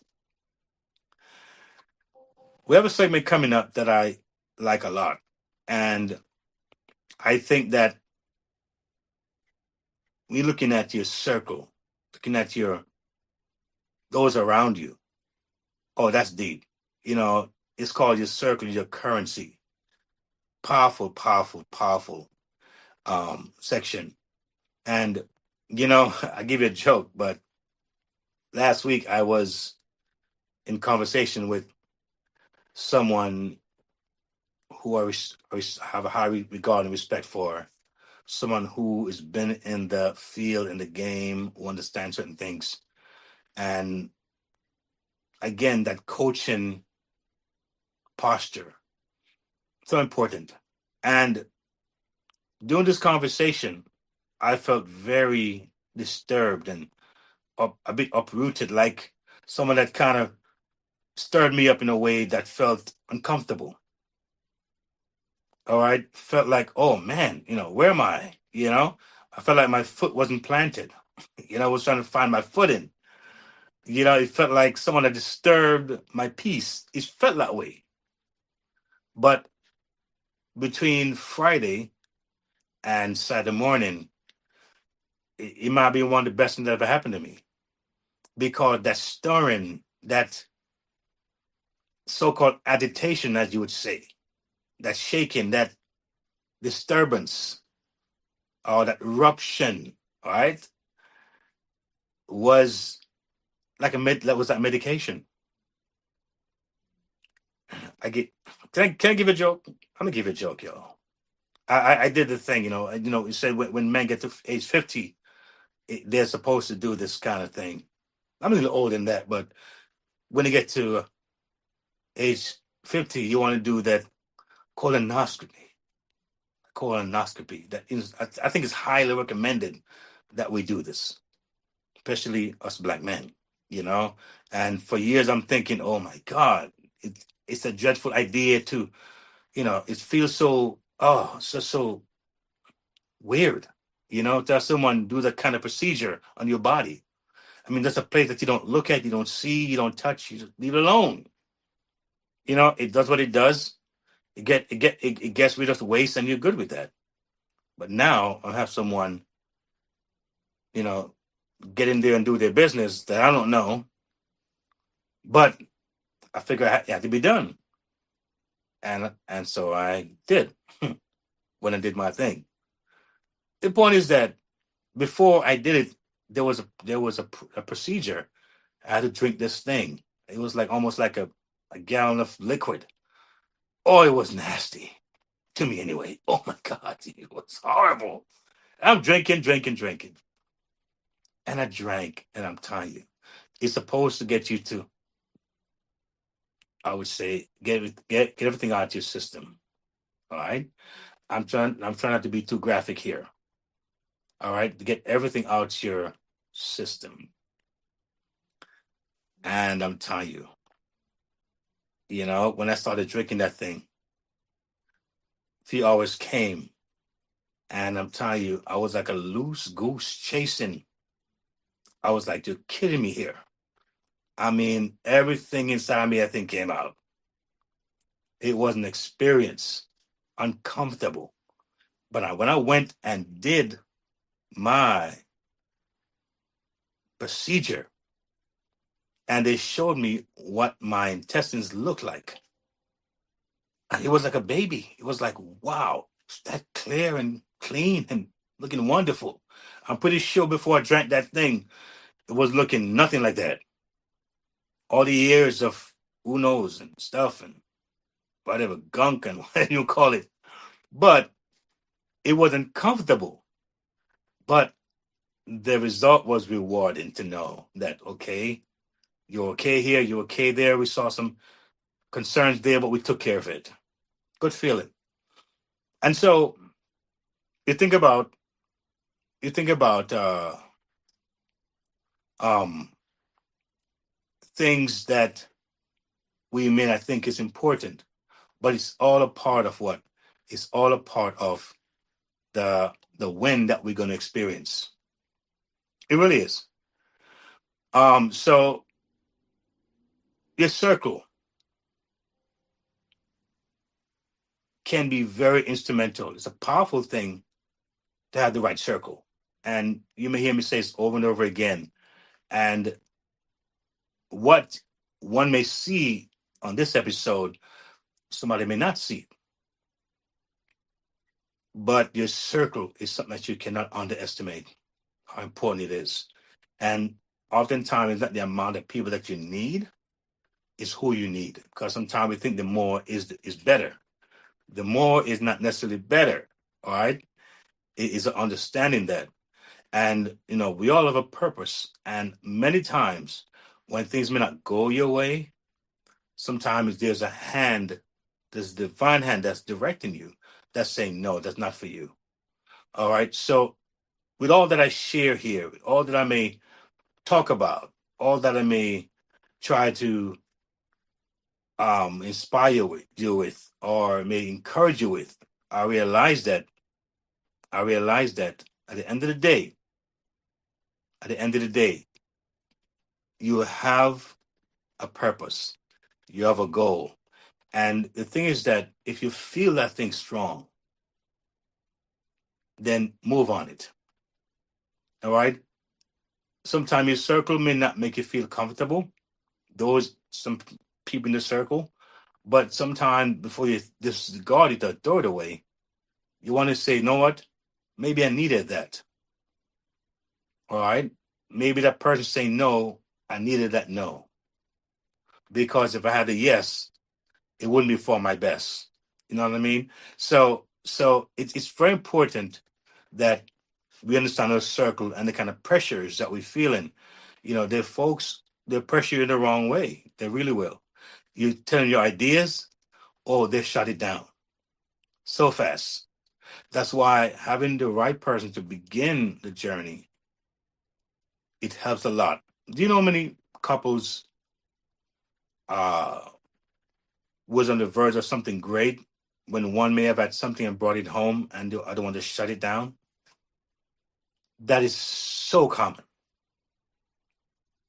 We have a segment coming up that I like a lot. And I think that we're looking at your circle, looking at those around you. Oh, that's deep. It's called your circle, your currency. Powerful, powerful, powerful section. And I give you a joke, but last week I was in conversation with someone who have a high regard and respect for, someone who has been in the field, in the game, who understands certain things. And again, that coaching posture, so important. And during this conversation, I felt very disturbed and a bit uprooted, like someone that kind of stirred me up in a way that felt uncomfortable. All right. Felt like, oh man, where am I? I felt like my foot wasn't planted. I was trying to find my footing. It felt like someone had disturbed my peace. It felt that way. But between Friday and Saturday morning, it might be one of the best things that ever happened to me, because that stirring, that so-called agitation, as you would say, that shaking, that disturbance, or that eruption, all right, was that was that medication. I get. Can I give a joke? I'm gonna give a joke, y'all. I did the thing, you said when men get to age 50, they're supposed to do this kind of thing. I'm a little older than that, but when they get to age 50, you want to do that colonoscopy. Colonoscopy. That is, I think it's highly recommended that we do this, especially us black men. You know, and for years I'm thinking, oh my God, it's a dreadful idea to, it feels so weird, to have someone do that kind of procedure on your body. I mean, that's a place that you don't look at, you don't see, you don't touch, you just leave it alone. It does what it does. It gets rid of the waste, and you're good with that. But now I have someone, you know, get in there and do their business that I don't know. But I figure it had to be done, and so I did when I did my thing. The point is that before I did it, there was a procedure. I had to drink this thing. It was like almost like a gallon of liquid. Oh, it was nasty to me anyway. Oh my God, it was horrible. I'm drinking, drinking, drinking. And I drank, and I'm telling you, it's supposed to get you to, I would say, get everything out of your system. All right. I'm trying not to be too graphic here. All right, to get everything out your system. And I'm telling you, when I started drinking that thing, a few hours came, and I'm telling you, I was like a loose goose chasing. I was like, you're kidding me here. I mean, everything inside me, I think, came out. It was an experience, uncomfortable. But when I went and did my procedure, and they showed me what my intestines looked like, it was like a baby. It was like, wow, it's that clear and clean and looking wonderful. I'm pretty sure before I drank that thing, it was looking nothing like that. All the years of who knows and stuff and whatever gunk and whatever you call it. But it wasn't comfortable. But the result was rewarding to know that, okay, you're okay here, you're okay there. We saw some concerns there, but we took care of it. Good feeling. And so you think about you think about um, things that we may not think is important, but it's all a part of what? It's all a part of the win that we're going to experience. It really is. So your circle can be very instrumental. It's a powerful thing to have the right circle. And you may hear me say this over and over again. And what one may see on this episode, somebody may not see. But your circle is something that you cannot underestimate how important it is. And oftentimes, it's not the amount of people that you need, it's who you need. Because sometimes we think the more is better. The more is not necessarily better. All right. It is an understanding that. And, we all have a purpose. And many times when things may not go your way, sometimes there's there's a divine hand that's directing you, that's saying, no, that's not for you. All right. So, with all that I share here, with all that I may talk about, all that I may try to inspire you with, or may encourage you with, I realize that at the end of the day, at the end of the day, you have a purpose, you have a goal. And the thing is that if you feel that thing strong, then move on it. All right. Sometimes your circle may not make you feel comfortable. Some people in the circle, but sometimes before you disregard it or throw it away, you want to say, you know what? Maybe I needed that. All right. Maybe that person saying no, I needed that no. Because if I had a yes, it wouldn't be for my best. You know what I mean? So it's very important that we understand our circle and the kind of pressures that we feel in. They're folks, they'll pressure you in the wrong way. They really will. You tell them your ideas, oh, they shut it down so fast. That's why having the right person to begin the journey, it helps a lot. Do you know how many couples uh was on the verge of something great when one may have had something and brought it home and the other one just shut it down? That is so common.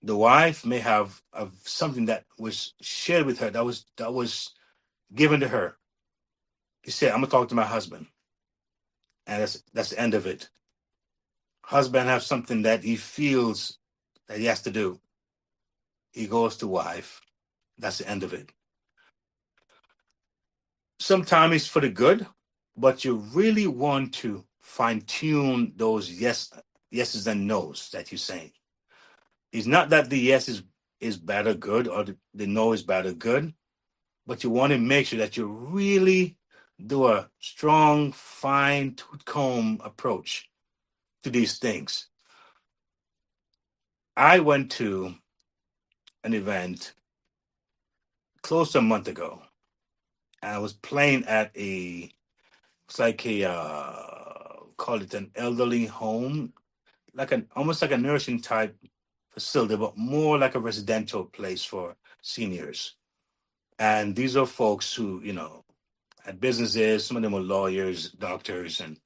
The wife may have something that was shared with her, that was given to her. He said, I'm gonna talk to my husband. And that's the end of it. Husband has something that he feels that he has to do. He goes to wife. That's the end of it. Sometimes it's for the good, but you really want to fine tune those yeses and nos that you're saying. It's not that the yes is bad or good, or the no is bad or good, but you want to make sure that you really do a strong, fine tooth comb approach to these things. I went to an event close to a month ago, and I was playing at it's like call it an elderly home, almost like a nursing type facility, but more like a residential place for seniors. And these are folks who, had businesses. Some of them were lawyers, doctors, and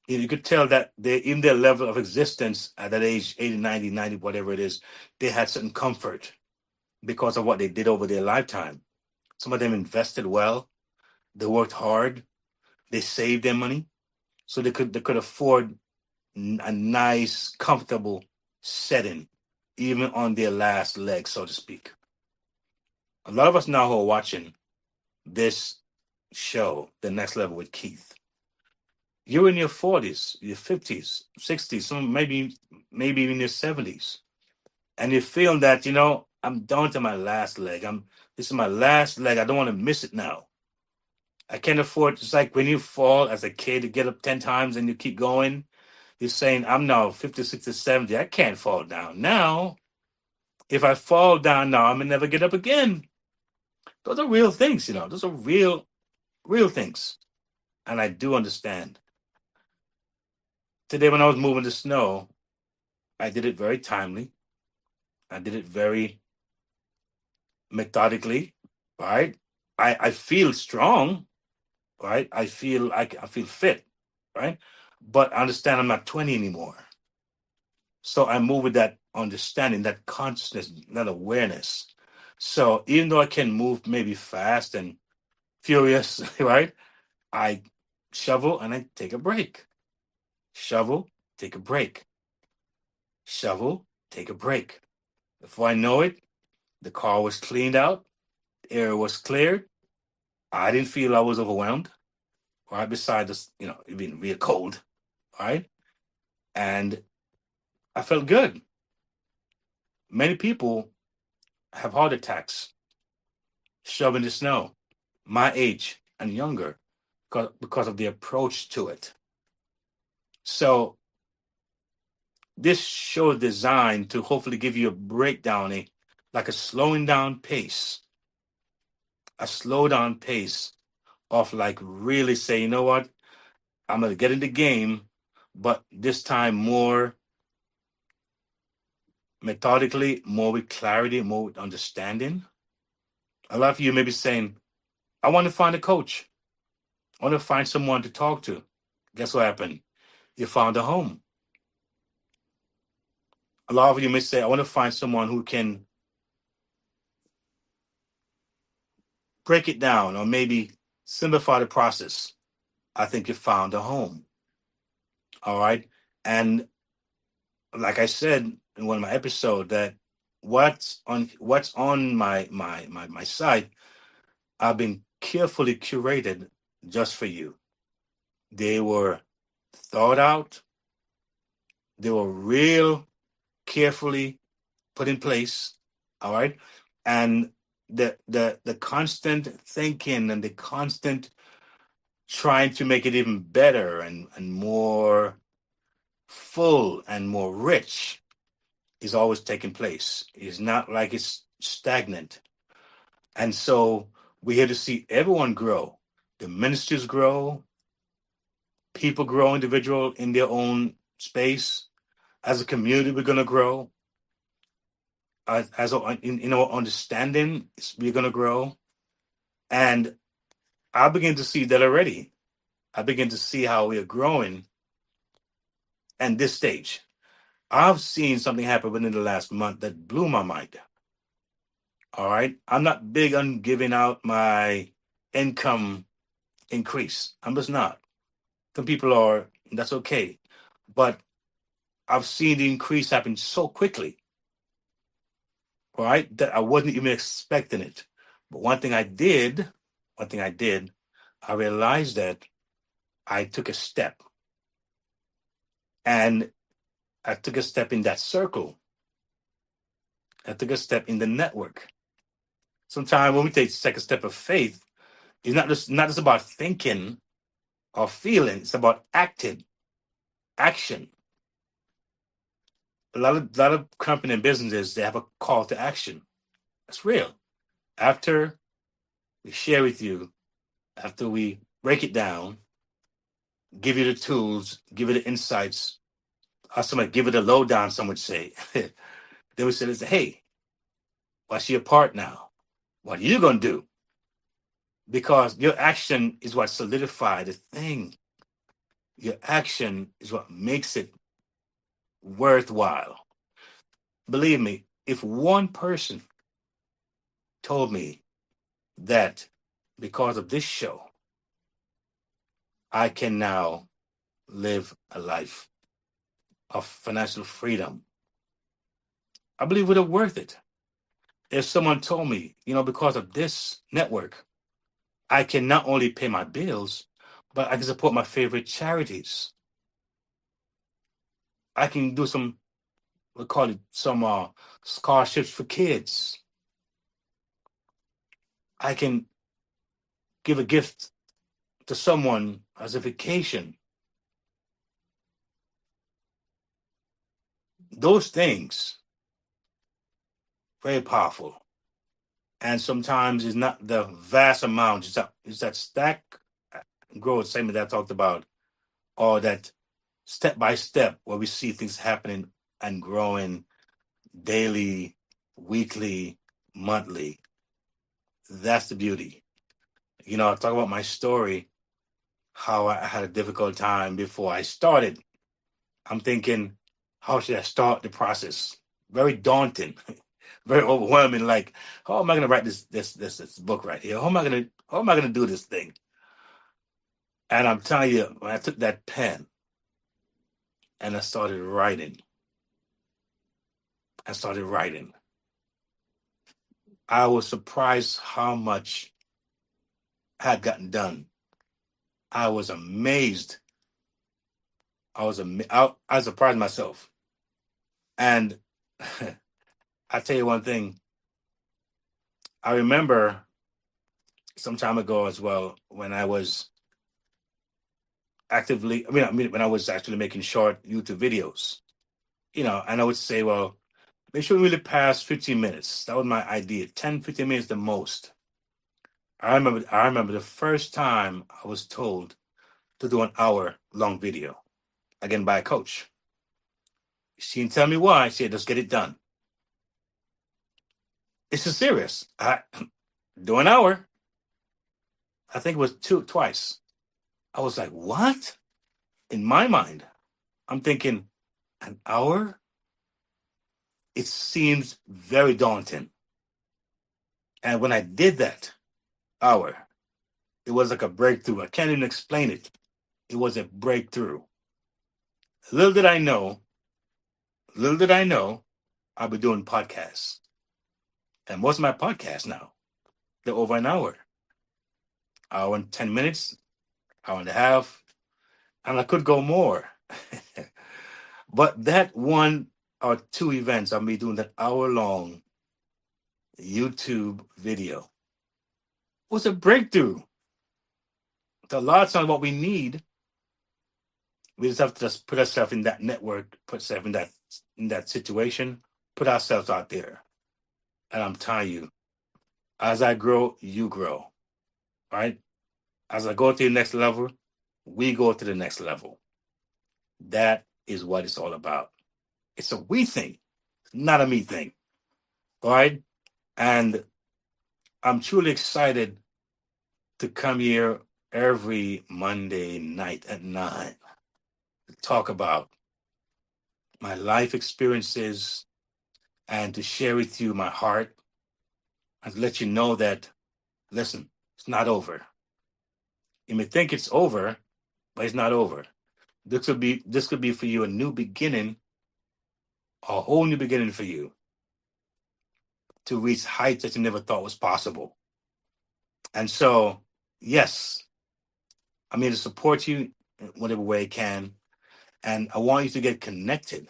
you could tell that they, in their level of existence at that age, 80, 90, 90, whatever it is, they had certain comfort because of what they did over their lifetime. Some of them invested well, they worked hard, they saved their money, so they could afford a nice, comfortable setting, even on their last leg, so to speak. A lot of us now who are watching this show, The Next Level with Keith, you're in your 40s, your 50s, 60s, some maybe even your 70s, and you feel that I'm down to my last leg. This is my last leg. I don't want to miss it now. I can't afford. It's like when you fall as a kid, you get up 10 times and you keep going. You're saying, I'm now 50, 60, 70. I can't fall down now. If I fall down now, I'm gonna never get up again. Those are real things. Those are real things. and I do understand. Today, when I was moving the snow, I did it very timely. I did it very methodically, right? I feel strong, right? I feel fit, right? But I understand I'm not 20 anymore. So I move with that understanding, that consciousness, that awareness. So even though I can move maybe fast and furious, right? I shovel and I take a break. Shovel, take a break. Shovel, take a break. Before I know it, the car was cleaned out, the air was cleared. I didn't feel I was overwhelmed, right? Besides this, it being real cold, right? And I felt good. Many people have heart attacks shoving the snow, my age and younger, because of the approach to it. So this show is designed to hopefully give you a breakdown, like a slowing down pace, a slow down pace of like really say, you know what, I'm gonna get in the game, but this time more methodically, more with clarity, more with understanding. A lot of you may be saying, I want to find a coach. I want to find someone to talk to. Guess what happened? You found a home. A lot of you may say, I want to find someone who can break it down or maybe simplify the process. I think you found a home. All right. And like I said in one of my episodes, that what's on my site, I've been carefully curated just for you. They were thought out, they were real carefully put in place. All right. And the constant thinking and the constant trying to make it even better and more full and more rich is always taking place. It's not like it's stagnant. And so we're here to see everyone grow. The ministries grow, people grow individual in their own space. As a community, we're going to grow. In our understanding, we're going to grow. And I begin to see that already. I begin to see how we are growing at this stage. I've seen something happen within the last month that blew my mind. All right. I'm not big on giving out my income increase. I'm just not. Some people are, that's okay. But I've seen the increase happen so quickly, all right, that I wasn't even expecting it. But one thing I did, I realized that I took a step. And I took a step in that circle. I took a step in the network. Sometimes when we take the second step of faith, it's not just about thinking or feeling, it's about action. A lot of company and businesses, they have a call to action. That's real. After we share with you, after we break it down, give you the tools, give you the insights, or somebody give it a lowdown, some would say. Then we say, hey, what's your part now? What are you going to do? Because your action is what solidifies the thing. Your action is what makes it worthwhile. Believe me, if one person told me that because of this show, I can now live a life of financial freedom, I believe it would have worth it. If someone told me, because of this network, I can not only pay my bills, but I can support my favorite charities. I can do some, we call it some scholarships for kids. I can give a gift to someone as a vacation. Those things, very powerful. And sometimes it's not the vast amount, it's that stack, growth segment that I talked about, or that step by step where we see things happening and growing daily, weekly, monthly. That's the beauty. I talk about my story, how I had a difficult time before I started. I'm thinking, how should I start the process? Very daunting, very overwhelming. Like, how am I going to write this book right here? How am I gonna do this thing? And I'm telling you, when I took that pen and I started writing. I was surprised how much I had gotten done. I was amazed. I surprised myself. And I tell you one thing. I remember some time ago as well when I was when I was actually making short YouTube videos. And I would say, well, they shouldn't really pass 15 minutes. That was my idea. 10, 15 minutes the most. I remember the first time I was told to do an hour long video, again by a coach. She didn't tell me why. She said, just get it done. It's just serious. I do an hour. I think it was twice. I was like, what? In my mind, I'm thinking, an hour? It seems very daunting. And when I did that hour, it was like a breakthrough. I can't even explain it. It was a breakthrough. Little did I know, I'll be doing podcasts. And most of my podcasts now, they're over an hour and 10 minutes, hour and a half, and I could go more. But that one or two events, I'll be doing that hour-long YouTube video, was a breakthrough. A lot of what we need, we just have to just put ourselves in that network, put ourselves in that situation, put ourselves out there. And I'm telling you, as I grow, you grow. Right? As I go to the next level, we go to the next level. That is what it's all about. It's a we thing, not a me thing. All right? And I'm truly excited to come here every Monday night at 9 to talk about my life experiences and to share with you my heart and to let you know that, listen, it's not over. You may think it's over, but it's not over. This could be for you a new beginning, a whole new beginning for you to reach heights that you never thought was possible. And so, yes, I'm here to support you in whatever way I can. And I want you to get connected.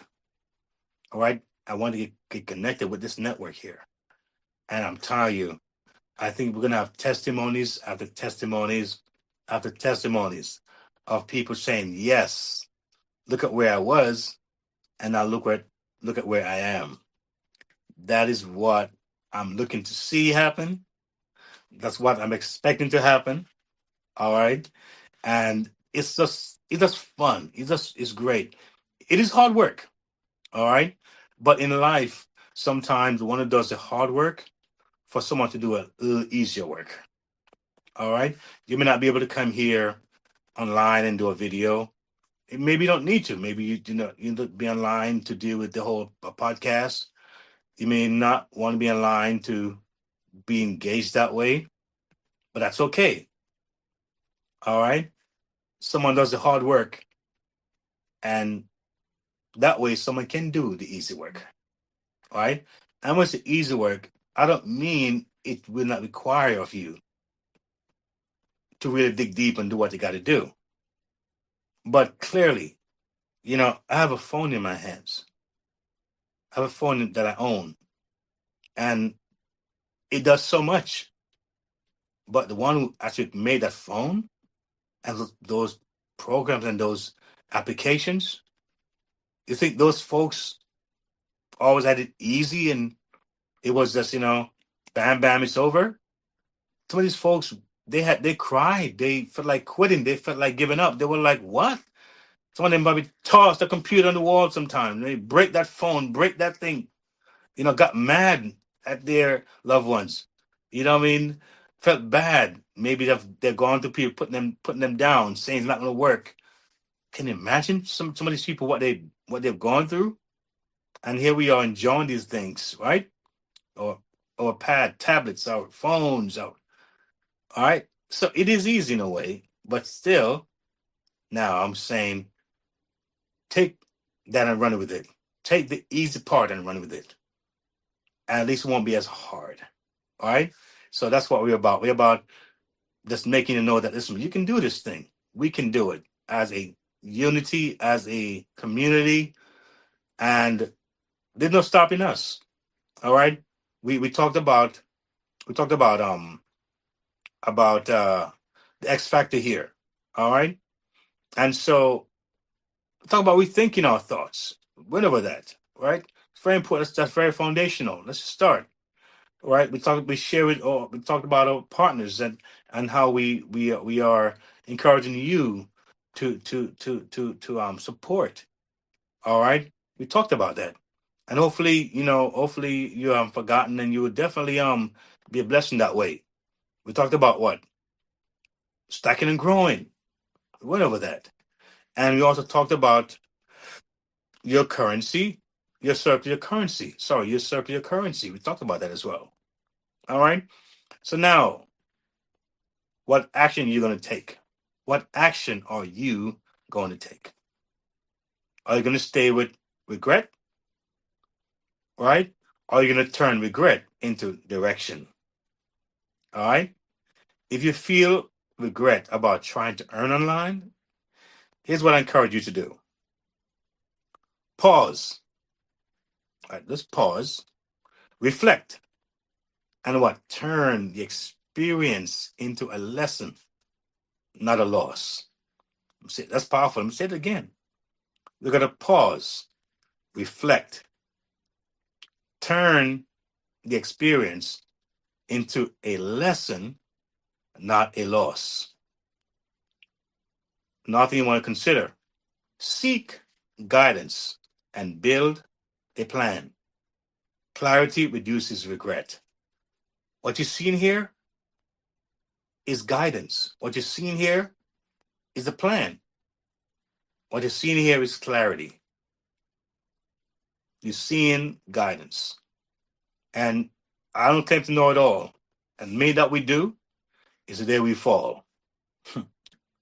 All right? I want to get connected with this network here. And I'm telling you, I think we're going to have testimonies after testimonies after testimonies of people saying, yes, look at where I was, and now look at where I am. That is what I'm looking to see happen. That's what I'm expecting to happen. All right. And it's just fun. It's great. It is hard work. All right. But in life, sometimes one does the hard work for someone to do a little easier work. All right. You may not be able to come here online and do a video. Maybe you don't need to. Maybe you need to be online to deal with the whole podcast. You may not want to be online to be engaged that way, but that's okay. All right. Someone does the hard work, and that way someone can do the easy work. All right. And when it's the easy work, I don't mean it will not require of you to really dig deep and do what you got to do. But clearly, I have a phone in my hands. I have a phone that I own, and it does so much. But the one who actually made that phone and those programs and those applications, you think those folks always had it easy and it was just, bam, bam, it's over? Some of these folks They cried. They felt like quitting. They felt like giving up. They were like, what? Some of them probably toss the computer on the wall sometimes. They break that phone, break that thing. Got mad at their loved ones. You know what I mean? Felt bad. Maybe they're going through people putting them down, saying it's not going to work. Can you imagine some of these people what they've gone through? And here we are enjoying these things, right? Or pad, tablets out, phones out. All right. So it is easy in a way, but still, now I'm saying take that and run with it. Take the easy part and run with it. And at least it won't be as hard. All right. So that's what we're about. We're about just making you know that, listen, you can do this thing. We can do it as a unity, as a community, and there's no stopping us. All right. We talked about the X factor here. All right. And so talk about rethinking our thoughts. Went over that, right? It's very important. That's very foundational. Let's start. Right? We share it all. We talked about our partners and how we are encouraging you to support. All right. We talked about that. And hopefully you haven't forgotten, and you would definitely be a blessing that way. We talked about what? Stacking and growing. We went over that. And we also talked about your currency, your circular currency. Sorry, your circular currency. We talked about that as well. All right. So now, what action are you going to take? What action are you going to take? Are you going to stay with regret? Right? Or are you going to turn regret into direction? All right. If you feel regret about trying to earn online, here's what I encourage you to do. Pause. All right, let's pause. Reflect. And what? Turn the experience into a lesson, not a loss. That's powerful. Let me say it again. We're going to pause, reflect, turn the experience into a lesson, not a loss. Nothing you want to consider. Seek guidance and build a plan. Clarity reduces regret. What you're seeing here is guidance. What you're seeing here is a plan. What you're seeing here is clarity. You're seeing guidance. And I don't claim to know it all. And maybe that we do is the day we fall.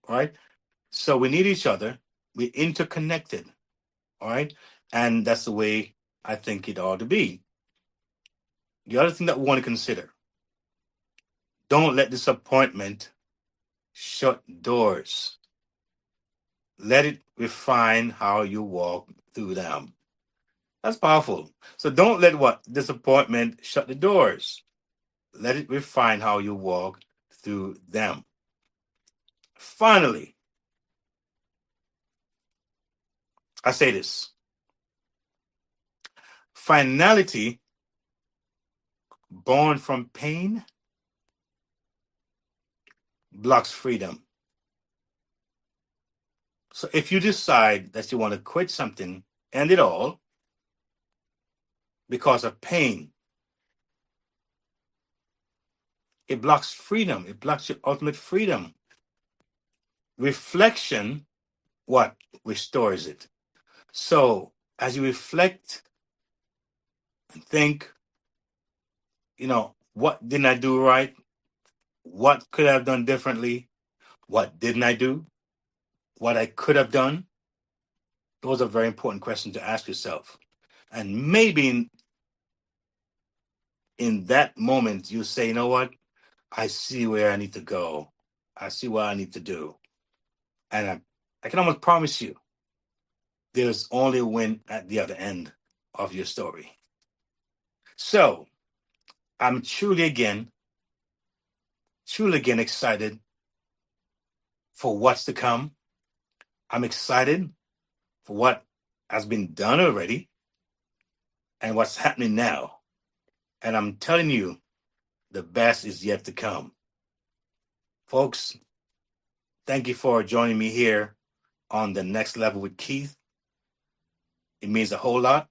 Right? So we need each other. We're interconnected. All right? And that's the way I think it ought to be. The other thing that we want to consider, don't let disappointment shut doors. Let it refine how you walk through them. That's powerful. So don't let what? Disappointment shut the doors. Let it refine how you walk through them. Finally, I say this. Finality born from pain blocks freedom. So if you decide that you want to quit something, end it all, because of pain, it blocks freedom. It blocks your ultimate freedom. Reflection, what? Restores it. So as you reflect and think, what didn't I do right? What could I have done differently? What didn't I do? What I could have done? Those are very important questions to ask yourself. And maybe in that moment, you say, you know what? I see where I need to go. I see what I need to do. And I can almost promise you, there's only a win at the other end of your story. So I'm truly again excited for what's to come. I'm excited for what has been done already and what's happening now. And I'm telling you, the best is yet to come. Folks, thank you for joining me here on the Next Level with Keith. It means a whole lot.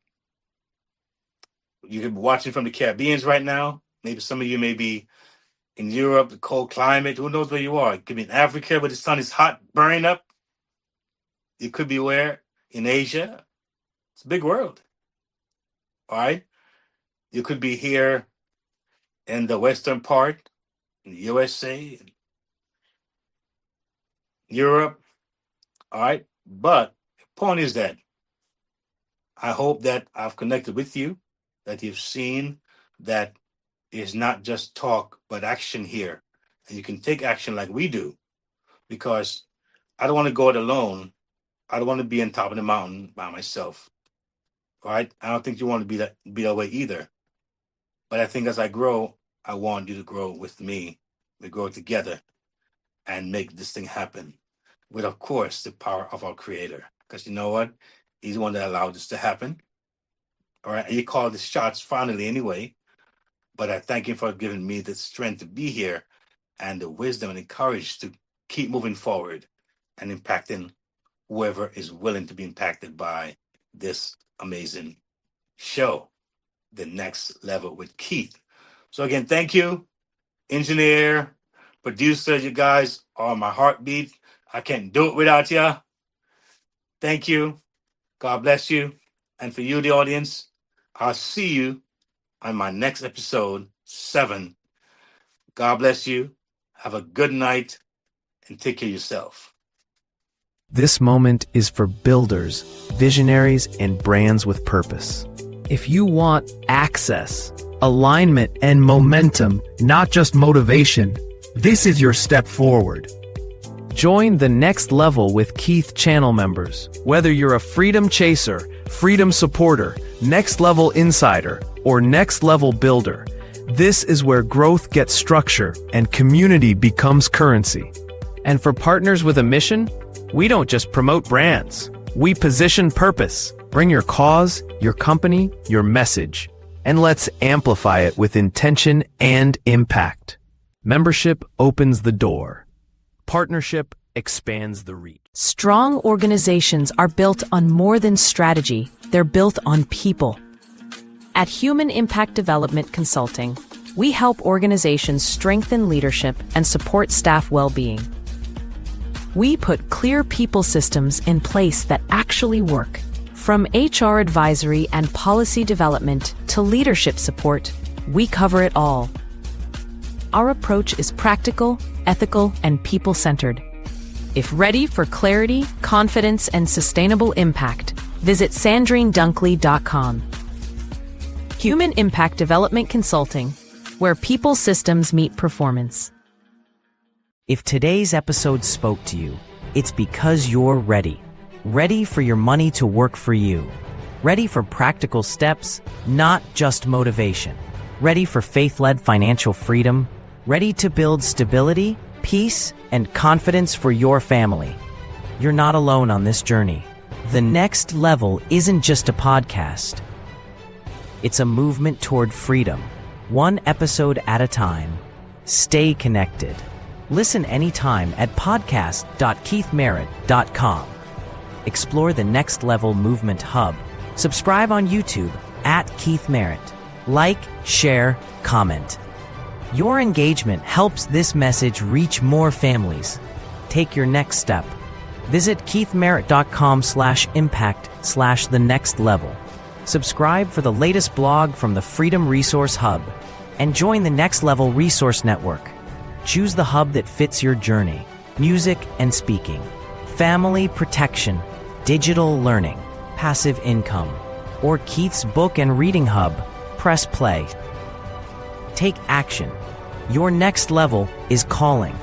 You could be watching from the Caribbean right now. Maybe some of you may be in Europe, the cold climate. Who knows where you are? You could be in Africa where the sun is hot, burning up. You could be where? In Asia. It's a big world. All right? You could be here in the western part, in the USA, Europe. All right? But the point is that I hope that I've connected with you, that you've seen that it's not just talk, but action here. And you can take action like we do, because I don't want to go it alone. I don't want to be on top of the mountain by myself. All right? I don't think you want to be that way either. But I think as I grow, I want you to grow with me. We grow together and make this thing happen with, of course, the power of our Creator. Because you know what? He's the one that allowed this to happen. All right? And he called the shots finally anyway. But I thank him for giving me the strength to be here and the wisdom and the courage to keep moving forward and impacting whoever is willing to be impacted by this amazing show, The Next Level with Keith. So again, thank you, engineer, producer. You guys are my heartbeat. I can't do it without you. Thank you. God bless you. And for you, the audience, I'll see you on my next episode, 7. God bless you. Have a good night and take care of yourself. This moment is for builders, visionaries, and brands with purpose. If you want access, alignment, and momentum, not just motivation, this is your step forward. Join the Next Level with Keith channel members. Whether you're a freedom chaser, freedom supporter, next level insider, or next level builder, this is where growth gets structure and community becomes currency. And for partners with a mission, we don't just promote brands, we position purpose. Bring your cause, your company, your message, and let's amplify it with intention and impact. Membership opens the door. Partnership expands the reach. Strong organizations are built on more than strategy, they're built on people. At Human Impact Development Consulting, we help organizations strengthen leadership and support staff well-being. We put clear people systems in place that actually work. From HR advisory and policy development to leadership support, we cover it all. Our approach is practical, ethical, and people-centered. If ready for clarity, confidence, and sustainable impact, visit sandrinedunkley.com. Human Impact Development Consulting, where people systems meet performance. If today's episode spoke to you, it's because you're ready. Ready for your money to work for you. Ready for practical steps, not just motivation. Ready for faith-led financial freedom. Ready to build stability, peace, and confidence for your family. You're not alone on this journey. The Next Level isn't just a podcast. It's a movement toward freedom, one episode at a time. Stay connected. Listen anytime at podcast.keithmerritt.com. Explore the Next Level Movement Hub. Subscribe on YouTube at Keith Merritt. Like, share, comment. Your engagement helps this message reach more families. Take your next step. Visit keithmerritt.com/impact/the next level. Subscribe for the latest blog from the Freedom Resource Hub. And join the Next Level Resource Network. Choose the hub that fits your journey. Music and speaking. Family protection. Digital learning. Passive income. Or Keith's book and reading hub. Press play. Take action. Your next level is calling.